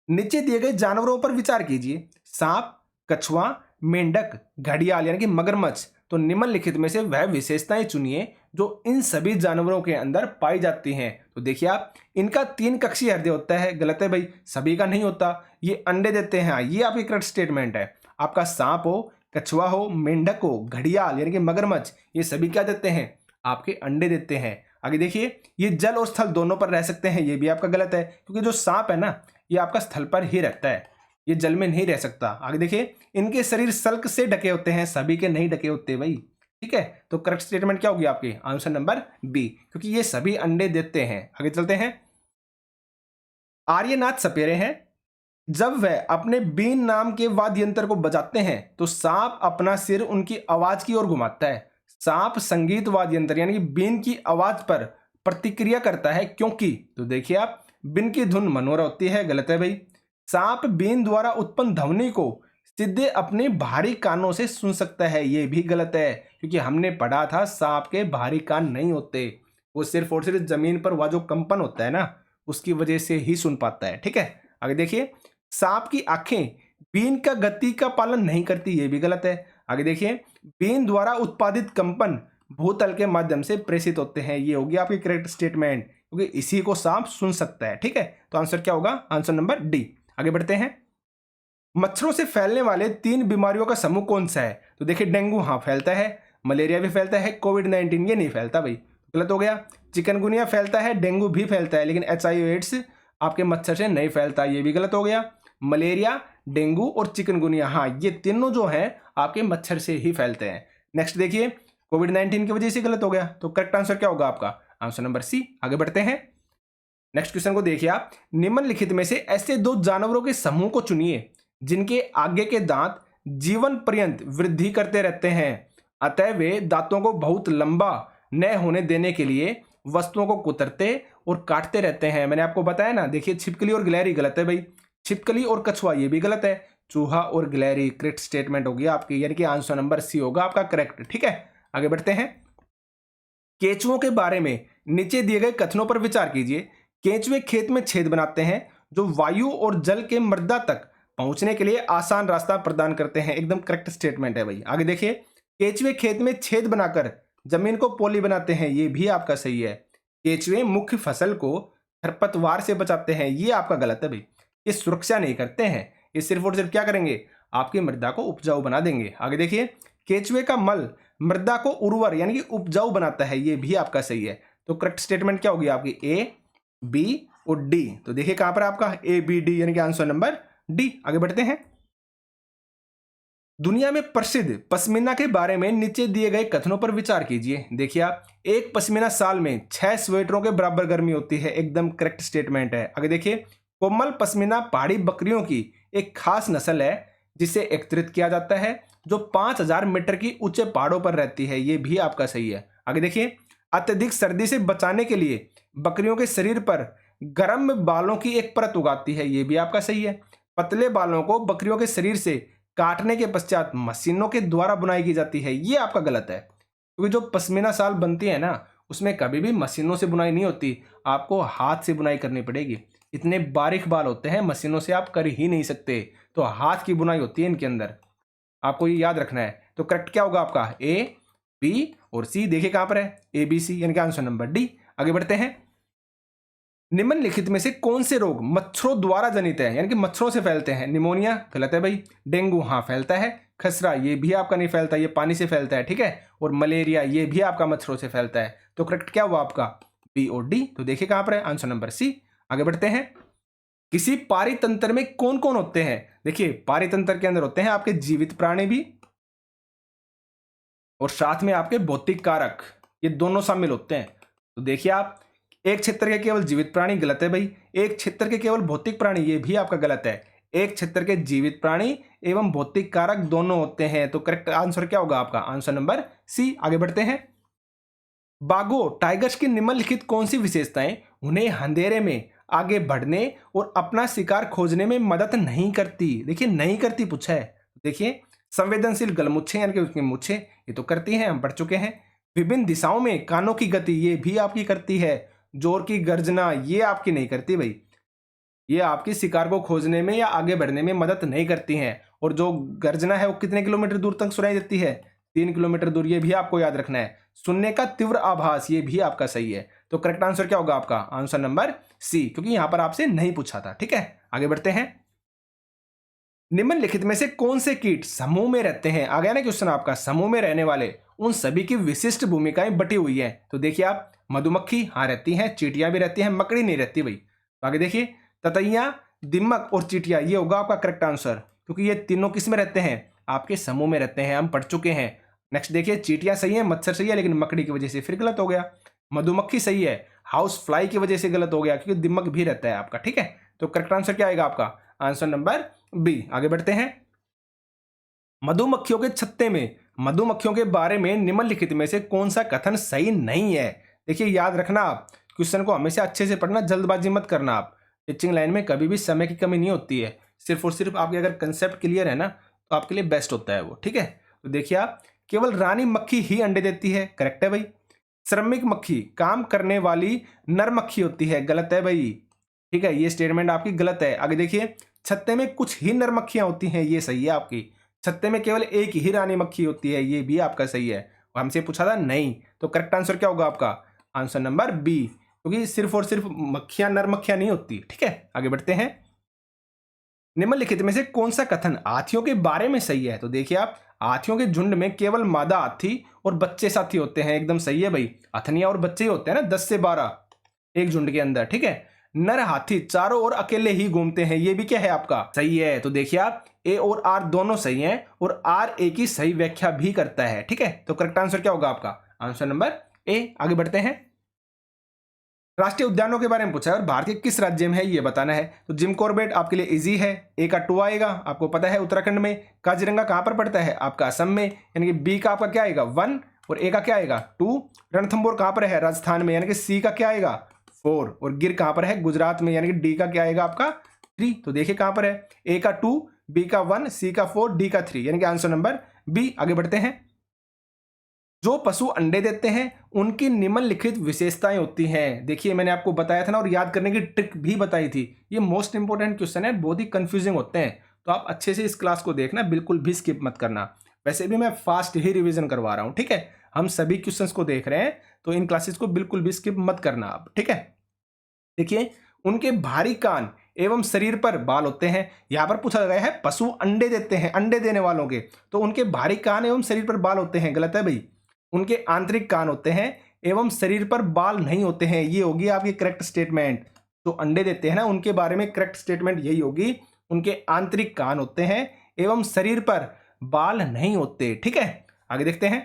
नीचे दिए गए जानवरों पर विचार कीजिए। सांप, कछुआ, मेंढक, घड़ियाल यानी कि मगरमच्छ। तो निम्नलिखित में से वह विशेषताएं चुनिए जो इन सभी जानवरों के अंदर पाई जाती हैं। तो देखिए आप, इनका 3 कक्षीय हृदय होता है, गलत है भाई, सभी का नहीं होता। ये अंडे देते हैं, ये आपकी करेक्ट स्टेटमेंट है। आपका सांप हो, कछुआ हो, मेंढक हो, घड़ियाल यानी कि मगरमच्छ, ये सभी क्या देते हैं? आपके अंडे देते हैं। आगे देखिए, ये जल और स्थल दोनों पर रह सकते हैं, ये भी आपका गलत है, क्योंकि जो सांप है ना, ये आपका स्थल पर ही रहता है, ये जल में नहीं रह सकता। आगे देखिए, इनके शरीर सल्क से ढके होते हैं, सभी के नहीं ढके होते भाई, ठीक है। तो करेक्ट स्टेटमेंट क्या होगी आपकी? आंसर नंबर बी, क्योंकि ये सभी अंडे देते हैं। आगे चलते हैं। आर्यनाथ सपेरे हैं। जब वह अपने बीन नाम के वाद्य यंत्र को बजाते हैं तो सांप अपना सिर उनकी आवाज की ओर घुमाता है। सांप संगीत वाद्य यंत्र यानी कि बीन की आवाज पर प्रतिक्रिया करता है, क्योंकि, तो देखिए आप, बीन की धुन मनोहर होती है, गलत है भाई। सांप बीन द्वारा उत्पन्न ध्वनि को सीधे अपने भारी कानों से सुन सकता है, ये भी गलत है, क्योंकि हमने पढ़ा था सांप के भारी कान नहीं होते, वो सिर्फ और सिर्फ जमीन पर वह जो कंपन होता है ना, उसकी वजह से ही सुन पाता है, ठीक है। आगे देखिए, सांप की आंखें बीन का गति का पालन नहीं करती, ये भी गलत है। आगे देखिए, बीन द्वारा उत्पादित कंपन भूतल के माध्यम से प्रेषित होते हैं, ये होगी आपकी करेक्ट स्टेटमेंट, क्योंकि इसी को सांप सुन सकता है, ठीक है। तो आंसर क्या होगा? Answer number D. आगे बढ़ते हैं। मच्छरों से फैलने वाले 3 बीमारियों का समूह कौन सा है? तो देखिए, डेंगू हाँ फैलता है, मलेरिया भी फैलता है, कोविड-19 ये नहीं फैलता भाई, गलत हो गया। चिकनगुनिया फैलता है, डेंगू भी फैलता है, लेकिन HIV एड्स आपके मच्छर से नहीं फैलता, ये भी गलत हो गया। मलेरिया, डेंगू और चिकनगुनिया, हाँ ये तीनों जो है आपके मच्छर से ही फैलते हैं। नेक्स्ट देखिए, कोविड-19 की वजह से गलत हो गया, तो करेक्ट आंसर क्या होगा आपका? Answer number C. आगे बढ़ते हैं। नेक्स्ट क्वेश्चन को देखिए आप, निम्नलिखित में से ऐसे 2 जानवरों के समूह को चुनिए जिनके आगे के दांत जीवन पर्यंत वृद्धि करते रहते हैं, अतः वे दांतों को बहुत लंबा न होने देने के लिए वस्तुओं को कुतरते और काटते रहते हैं। मैंने आपको बताया ना, देखिए छिपकली और गिलहरी गलत है भाई, छिपकली और कछुआ ये भी गलत है, चूहा और गिलहरी करेक्ट स्टेटमेंट होगी आपकी, यानी कि आंसर नंबर सी होगा आपका करेक्ट, ठीक है। आगे बढ़ते हैं। केंचुओं के बारे में नीचे दिए गए कथनों पर विचार कीजिए। केंचुए खेत में छेद बनाते हैं जो वायु और जल के मृदा तक पहुंचने के लिए आसान रास्ता प्रदान करते हैं, एकदम करेक्ट स्टेटमेंट है भाई। आगे देखिए, केंचुए खेत में छेद बनाकर जमीन को पोली बनाते हैं, ये भी आपका सही है। केंचुए मुख्य फसल को खरपतवार से बचाते हैं, ये आपका गलत है भाई, ये सुरक्षा नहीं करते हैं, ये सिर्फ और सिर्फ क्या करेंगे? आपकी मृदा को उपजाऊ बना देंगे। आगे देखिए, केंचुए का मल मृदा को उर्वर यानी कि उपजाऊ बनाता है, ये भी आपका सही है। तो करेक्ट स्टेटमेंट क्या होगी आपकी? ए, बी और डी। तो देखिए कहां पर आपका ABD यानी कि आंसर नंबर डी। आगे बढ़ते हैं। दुनिया में प्रसिद्ध पश्मीना के बारे में नीचे दिए गए कथनों पर विचार कीजिए। देखिए आप, एक पश्मीना साल में 6 स्वेटरों के बराबर गर्मी होती है, एकदम करेक्ट स्टेटमेंट है। आगे देखिए, कोमल पश्मीना पहाड़ी बकरियों की एक खास नस्ल है जिसे एकत्रित किया जाता है, जो 5000 मीटर की ऊंचे पहाड़ों पर रहती है, ये भी आपका सही है। आगे देखिए, अत्यधिक सर्दी से बचाने के लिए बकरियों के शरीर पर गर्म बालों की एक परत उगाती है, ये भी आपका सही है। पतले बालों को बकरियों के शरीर से काटने के पश्चात मशीनों के द्वारा बुनाई की जाती है, ये आपका गलत है, क्योंकि जो पश्मीना शाल बनती है ना, उसमें कभी भी मशीनों से बुनाई नहीं होती, आपको हाथ से बुनाई करनी पड़ेगी। इतने बारीक बाल होते हैं, मशीनों से आप कर ही नहीं सकते, तो हाथ की बुनाई होती है इनके अंदर, आपको ये याद रखना है। तो करेक्ट क्या होगा आपका? ए, बी और सी। देखिए कहां पर है? ABC यानी कि आंसर नंबर डी। आगे बढ़ते हैं। निम्नलिखित में से कौन से रोग मच्छरों द्वारा जनित है, यानी कि मच्छरों से फैलते हैं? निमोनिया गलत है भाई, डेंगू हाँ फैलता है, खसरा ये भी आपका नहीं फैलता, ये पानी से फैलता है, ठीक है, और मलेरिया ये भी आपका मच्छरों से फैलता है। तो करेक्ट क्या हुआ आपका? बी और डी। तो देखिए कहां पर है? Answer number C. आगे बढ़ते हैं। किसी पारितंत्र में कौन कौन होते हैं? देखिए, पारितंत्र के अंदर होते हैं आपके जीवित प्राणी भी और साथ में आपके भौतिक कारक, ये दोनों शामिल होते हैं। तो देखिए आप, एक क्षेत्र के केवल जीवित प्राणी गलत है भाई, एक क्षेत्र के केवल भौतिक प्राणी ये भी आपका गलत है। एक क्षेत्र के जीवित प्राणी एवं भौतिक कारक दोनों होते हैं। तो करेक्ट आंसर क्या होगा आपका? Answer number C. आगे बढ़ते हैं। बाघों टाइगर्स की निम्नलिखित कौन सी विशेषताएं उन्हें अंधेरे में आगे बढ़ने और अपना शिकार खोजने में मदद नहीं करती? देखिए नहीं करती पूछा है। देखिए, संवेदनशील गलमुच्छे यानी कि उसकी मुच्छे, ये तो करती हैं, हम पढ़ चुके हैं। विभिन्न दिशाओं में कानों की गति, ये भी आपकी करती है। जोर की गर्जना ये आपकी नहीं करती भाई, ये आपकी शिकार को खोजने में या आगे बढ़ने में मदद नहीं करती हैं। और जो गर्जना है वो कितने किलोमीटर दूर तक सुनाई देती है? 3 किलोमीटर दूर, ये भी आपको याद रखना है। सुनने का तीव्र आभास, ये भी आपका सही है। तो करेक्ट आंसर क्या होगा आपका? आंसर नंबर सी, क्योंकि यहां पर आपसे नहीं पूछा था, ठीक है। आगे बढ़ते हैं। निम्नलिखित में से कौन से कीट समूह में रहते हैं? आ गया ना क्वेश्चन आपका, समूह में रहने वाले उन सभी की विशिष्ट भूमिकाएं बटी हुई है। तो देखिए आप, मधुमक्खी हाँ रहती हैं, चींटियां भी रहती हैं, मकड़ी नहीं रहती भाई। तो आगे देखिए, ततैया, दीमक और चींटियां, ये होगा आपका करेक्ट आंसर, क्योंकि ये तीनों किस में रहते हैं? आपके समूह में रहते हैं, हम पढ़ चुके हैं। नेक्स्ट देखिए, चींटियां सही है, मच्छर सही है, लेकिन मकड़ी की वजह से फिर गलत हो गया। मधुमक्खी सही है, हाउस फ्लाई की वजह से गलत हो गया, क्योंकि दीमक भी रहता है आपका, ठीक है। तो करेक्ट आंसर क्या आएगा आपका? Answer number B. आगे बढ़ते हैं। मधुमक्खियों के छत्ते में मधुमक्खियों के बारे में निम्नलिखित में से कौन सा कथन सही नहीं है? देखिए याद रखना, आप क्वेश्चन को हमेशा अच्छे से पढ़ना, जल्दबाजी मत करना। आप टीचिंग लाइन में कभी भी समय की कमी नहीं होती है, सिर्फ और सिर्फ आपके अगर कंसेप्ट क्लियर है ना, तो आपके लिए बेस्ट होता है वो, ठीक है। तो देखिए आप, केवल रानी मक्खी ही अंडे देती है, करेक्ट है भाई। श्रमिक मक्खी काम करने वाली नर मक्खी होती है, गलत है भाई। ठीक है, ये स्टेटमेंट आपकी गलत है। आगे देखिए, छत्ते में कुछ ही नर मक्खियां होती हैं, ये सही है आपकी। छत्ते में केवल एक ही रानी मक्खी होती है, ये भी आपका सही है। हमसे पूछा था नहीं, तो करेक्ट आंसर क्या होगा आपका? आंसर नंबर बी, क्योंकि सिर्फ और सिर्फ मक्खियां नर मक्खियां नहीं होती। ठीक है, आगे बढ़ते हैं। निम्नलिखित में से कौन सा कथन हाथियों के बारे में सही है? तो देखिए आप, हाथियों के झुंड में केवल मादा हाथी और बच्चे साथी होते हैं, एकदम सही है भाई। हथनियां और बच्चे ही होते हैं ना, 10 से 12 एक झुंड के अंदर। ठीक है, नर हाथी चारों ओर अकेले ही घूमते हैं, ये भी क्या है आपका? सही है। तो देखिए आप, ए और आर दोनों सही हैं और आर ए की सही व्याख्या भी करता है। ठीक है, तो करेक्ट आंसर क्या होगा आपका? Answer number A. आगे बढ़ते हैं। राष्ट्रीय उद्यानों के बारे में पूछा है और भारत के किस राज्य में है ये बताना है। तो जिम कॉर्बेट आपके लिए इजी है, ए का 2 आएगा, आपको पता है उत्तराखंड में। काजीरंगा कहां पर पड़ता है? आपका असम में, यानी कि बी का आपका क्या आएगा? 1 और ए का क्या आएगा? 2। रणथंबोर कहां पर है? राजस्थान में, यानी कि सी का क्या आएगा? 4। और गिर कहां पर है? गुजरात में, यानी कि डी का क्या आएगा आपका? 3। तो देखिए कहां पर है, ए का 2, बी का 1, सी का 4, डी का 3, यानी कि आंसर नंबर बी। आगे बढ़ते हैं। जो पशु अंडे देते हैं उनकी निम्नलिखित विशेषताएं होती हैं। देखिए मैंने आपको बताया था ना, और याद करने की ट्रिक भी बताई थी। ये मोस्ट इंपोर्टेंट क्वेश्चन है, बहुत ही कंफ्यूजिंग होते हैं, तो आप अच्छे से इस क्लास को देखना, बिल्कुल भी स्किप मत करना। वैसे भी मैं फास्ट ही रिवीजन करवा रहा हूं। ठीक है, हम सभी क्वेश्चंस को देख रहे हैं, तो इन क्लासेस को बिल्कुल भी स्किप मत करना आप। ठीक है, देखिए, उनके भारी कान एवं शरीर पर बाल होते हैं। यहां पर पूछा गया है पशु अंडे देते हैं, अंडे देने वालों के, तो उनके भारी कान एवं शरीर पर बाल होते हैं, गलत है भाई। उनके आंतरिक कान होते हैं एवं शरीर पर बाल नहीं होते हैं, ये होगी आपकी करेक्ट स्टेटमेंट। जो अंडे देते हैं ना, उनके बारे में करेक्ट स्टेटमेंट यही होगी, उनके आंतरिक कान होते हैं एवं शरीर पर बाल नहीं होते। ठीक है, आगे देखते हैं।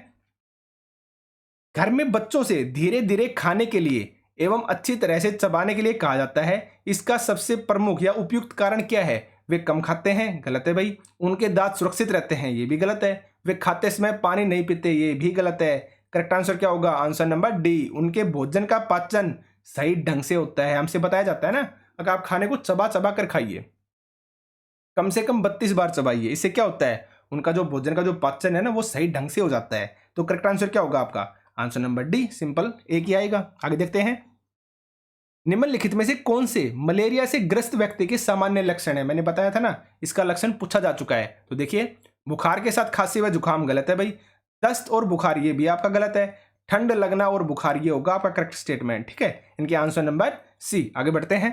घर में बच्चों से धीरे धीरे खाने के लिए एवं अच्छी तरह से चबाने के लिए कहा जाता है, इसका सबसे प्रमुख या उपयुक्त कारण क्या है? वे कम खाते हैं, गलत है भाई। उनके दांत सुरक्षित रहते हैं, ये भी गलत है। वे खाते समय पानी नहीं पीते, ये भी गलत है। करेक्ट आंसर क्या होगा? आंसर नंबर डी, उनके भोजन का पाचन सही ढंग से होता है। हमसे बताया जाता है ना, अगर आप खाने को चबा चबा कर खाइए, कम से कम 32 बार चबाइए, इससे क्या होता है? उनका जो भोजन का जो पाचन है ना, वो सही ढंग से हो जाता है। तो करेक्ट आंसर क्या होगा आपका? आंसर नंबर डी, सिंपल एक ही आएगा। आगे देखते हैं। निम्नलिखित में से कौन से मलेरिया से ग्रस्त व्यक्ति के सामान्य लक्षण है? मैंने बताया था ना, इसका लक्षण पूछा जा चुका है। तो देखिए, बुखार के साथ खांसी व जुकाम, गलत है भाई। दस्त और बुखार, ये भी आपका गलत है। ठंड लगना और बुखार, ये होगा आपका करेक्ट स्टेटमेंट। ठीक है, इनके आंसर नंबर सी। आगे बढ़ते हैं।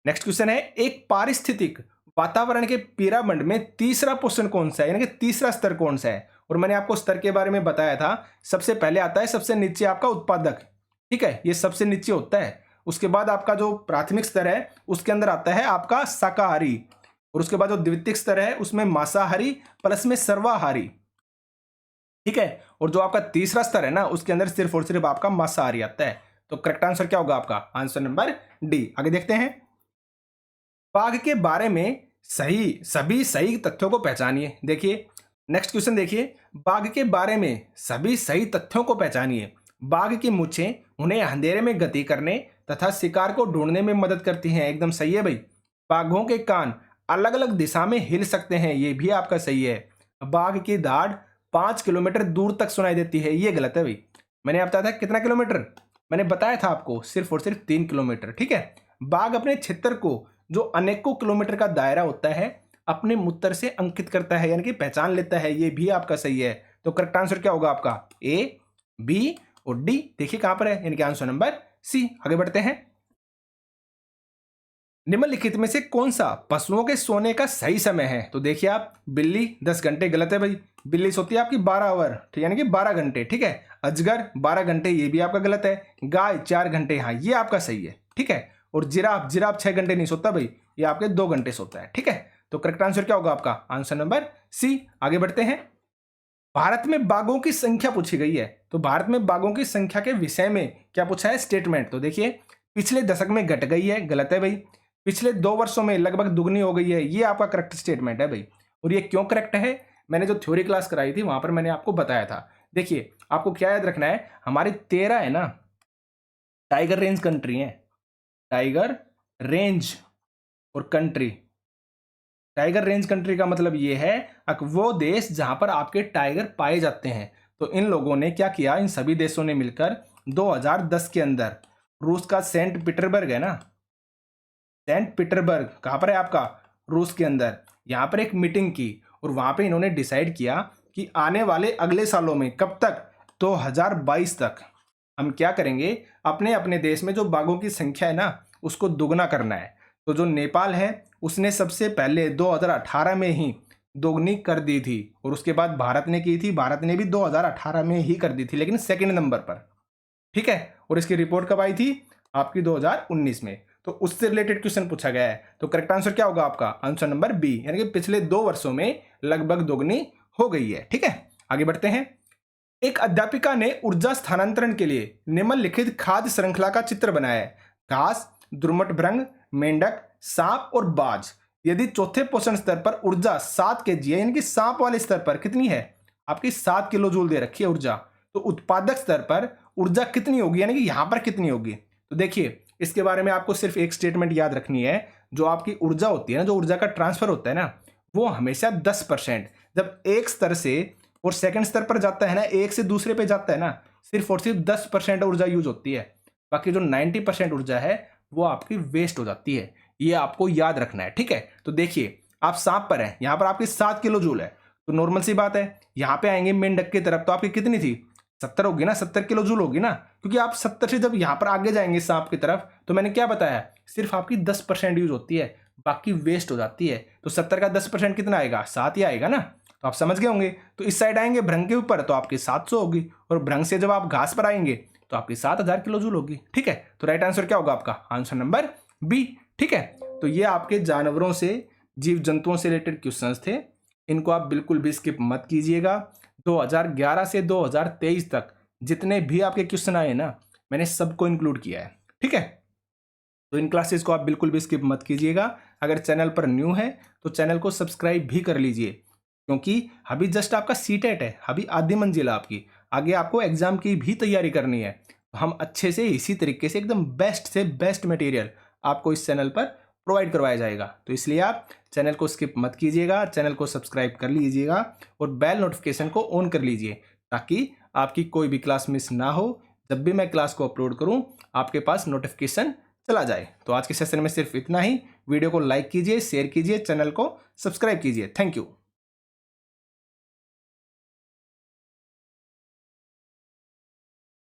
नेक्स्ट क्वेश्चन है, एक पारिस्थितिक वातावरण के पिरामिड में तीसरा पोर्शन कौन सा है, यानी कि तीसरा स्तर कौन सा है? और मैंने आपको स्तर के बारे में बताया था, सबसे पहले आता है सबसे नीचे आपका उत्पादक। ठीक है, ये सबसे नीचे होता है। उसके बाद आपका जो प्राथमिक स्तर है, उसके अंदर आता है आपका शाकाहारी, और उसके बाद जो द्वितीयक स्तर है, उसमें मांसाहारी प्लस में सर्वाहारी। ठीक है, और जो आपका तीसरा स्तर है ना, उसके अंदर सिर्फ और सिर्फ आपका मांसाहारी आता है। तो करेक्ट आंसर क्या होगा आपका? Answer number D. आगे देखते हैं। बाघ के बारे में सभी सही तथ्यों को पहचानिए। देखिए नेक्स्ट क्वेश्चन, देखिए, बाघ के बारे में सभी सही तथ्यों को पहचानिए। बाघ की मूछें उन्हें अंधेरे में गति करने तथा शिकार को ढूंढने में मदद करती हैं, एकदम सही है भाई। बाघों के कान अलग अलग दिशा में हिल सकते हैं, ये भी आपका सही है। बाघ की दाढ़ 5 किलोमीटर दूर तक सुनाई देती है, ये गलत है भाई। मैंने आप बताया था कितना किलोमीटर? मैंने बताया था आपको सिर्फ और सिर्फ 3 किलोमीटर। ठीक है, बाघ अपने क्षेत्र को, जो अनेकों किलोमीटर का दायरा होता है, अपने मूत्र से अंकित करता है, यानी कि पहचान लेता है, ये भी आपका सही है। तो करेक्ट आंसर क्या होगा आपका? ए, बी और डी। देखिए कहां पर है, यानी कि आंसर नंबर सी। आगे बढ़ते हैं। निम्नलिखित में से कौन सा पशुओं के सोने का सही समय है? तो देखिए आप, बिल्ली 10 घंटे, गलत है भाई। बिल्ली सोती है आपकी 12 आवर, यानी कि 12 घंटे। ठीक है, अजगर 12 घंटे, ये भी आपका गलत है। गाय 4 घंटे, हाँ ये आपका सही है। ठीक है, और जिराफ 6 घंटे नहीं सोता भाई, ये आपके 2 घंटे सोता है। ठीक है, तो करेक्ट आंसर क्या होगा आपका? Answer number C. आगे बढ़ते हैं। भारत में बाघों की संख्या पूछी गई है, तो भारत में बाघों की संख्या के विषय में क्या पूछा है? स्टेटमेंट। तो देखिए, पिछले दशक में घट गई है, गलत है भाई। पिछले 2 वर्षों में लगभग दुगनी हो गई है, ये आपका करेक्ट स्टेटमेंट है भाई। और ये क्यों करेक्ट है? मैंने जो थ्योरी क्लास कराई थी, वहां पर मैंने आपको बताया था। देखिए, आपको क्या याद रखना है, हमारी 13 है ना टाइगर रेंज कंट्री है, टाइगर रेंज और कंट्री। टाइगर रेंज कंट्री का मतलब ये है वो देश जहां पर आपके टाइगर पाए जाते हैं। तो इन लोगों ने क्या किया, इन सभी देशों ने मिलकर 2010 के अंदर, रूस का सेंट पीटर्सबर्ग है ना, सेंट पीटर्सबर्ग, कहाँ पर है आपका, रूस के अंदर, यहाँ पर एक मीटिंग की और वहाँ पे इन्होंने डिसाइड किया कि आने वाले अगले सालों में, कब तक, 2022 तक हम क्या करेंगे, अपने अपने देश में जो बाघों की संख्या है ना उसको दुगना करना है। तो जो नेपाल है उसने सबसे पहले 2018 में ही दोगुनी कर दी थी और उसके बाद भारत ने की थी, भारत ने भी 2018 में ही कर दी थी, लेकिन सेकंड नंबर पर, ठीक है। और इसकी रिपोर्ट कब आई थी, आपकी 2019 में। तो उससे रिलेटेड क्वेश्चन पूछा गया है। तो करेक्ट आंसर क्या होगा आपका, आंसर नंबर बी, यानी कि पिछले 2 वर्षों में लगभग दोगुनी हो गई है, ठीक है। आगे बढ़ते हैं। एक अध्यापिका ने ऊर्जा स्थानांतरण के लिए निम्नलिखित खाद्य श्रृंखला का चित्र बनाया है। घास, दुर्मट भृंग, मेंढक, सांप और बाज। यदि चौथे पोषण स्तर पर ऊर्जा 7 kg है, यानी कि सांप वाले स्तर पर कितनी है, आपकी 7 किलो जूल दे रखी है ऊर्जा, तो उत्पादक स्तर पर ऊर्जा कितनी होगी, यानी कि यहां पर कितनी होगी। तो देखिए इसके बारे में आपको सिर्फ एक स्टेटमेंट याद रखनी है, जो आपकी ऊर्जा होती है ना, जो ऊर्जा का ट्रांसफर होता है ना, वो हमेशा 10%, जब एक स्तर से और सेकंड स्तर पर जाता है ना, एक से दूसरे पे जाता है ना, सिर्फ और सिर्फ 10% ऊर्जा यूज होती है। बाकी जो 90% ऊर्जा है वो आपकी वेस्ट हो जाती है। ये आपको याद रखना है, ठीक है। तो देखिए आप सांप पर हैं, यहां पर आपकी 7 किलो जूल है, तो नॉर्मल सी बात है, यहां पे आएंगे मेंढक की तरफ, तो आपकी कितनी थी, 70 होगी ना, 70 किलो जूल होगी ना, क्योंकि आप 70 से जब यहां पर आगे जाएंगे सांप की तरफ, तो मैंने क्या बताया, सिर्फ आपकी 10% यूज होती है, बाकी वेस्ट हो जाती है। तो 70 का 10% कितना आएगा, 7 ही आएगा ना, तो आप समझ गए होंगे। तो इस साइड आएंगे भ्रंग के ऊपर, तो आपकी 700 होगी, और भ्रंग से जब आप घास पर आएंगे तो आपकी 7000 किलो जूल होगी, ठीक है। तो राइट आंसर क्या होगा आपका, आंसर नंबर बी, ठीक है। तो ये आपके जानवरों से, जीव जंतुओं से रिलेटेड क्वेश्चंस थे, इनको आप बिल्कुल भी स्किप मत कीजिएगा। 2011 से 2023 तक जितने भी आपके क्वेश्चन आए ना, मैंने सबको इंक्लूड किया है, ठीक है। तो इन क्लासेस को आप बिल्कुल भी स्किप मत कीजिएगा। अगर चैनल पर न्यू है तो चैनल को सब्सक्राइब भी कर लीजिए, क्योंकि अभी जस्ट आपका सीटेट है, अभी आधी मंजिल है आपकी, आगे आपको एग्जाम की भी तैयारी करनी है। तो हम अच्छे से इसी तरीके से एकदम बेस्ट से बेस्ट मटेरियल आपको इस चैनल पर प्रोवाइड करवाया जाएगा। तो इसलिए आप चैनल को स्किप मत कीजिएगा, चैनल को सब्सक्राइब कर लीजिएगा और बेल नोटिफिकेशन को ऑन कर लीजिए, ताकि आपकी कोई भी क्लास मिस ना हो। जब भी मैं क्लास को अपलोड करूं आपके पास नोटिफिकेशन चला जाए। तो आज के सेशन में सिर्फ इतना ही। वीडियो को लाइक कीजिए, शेयर कीजिए, चैनल को सब्सक्राइब कीजिए। Thank you.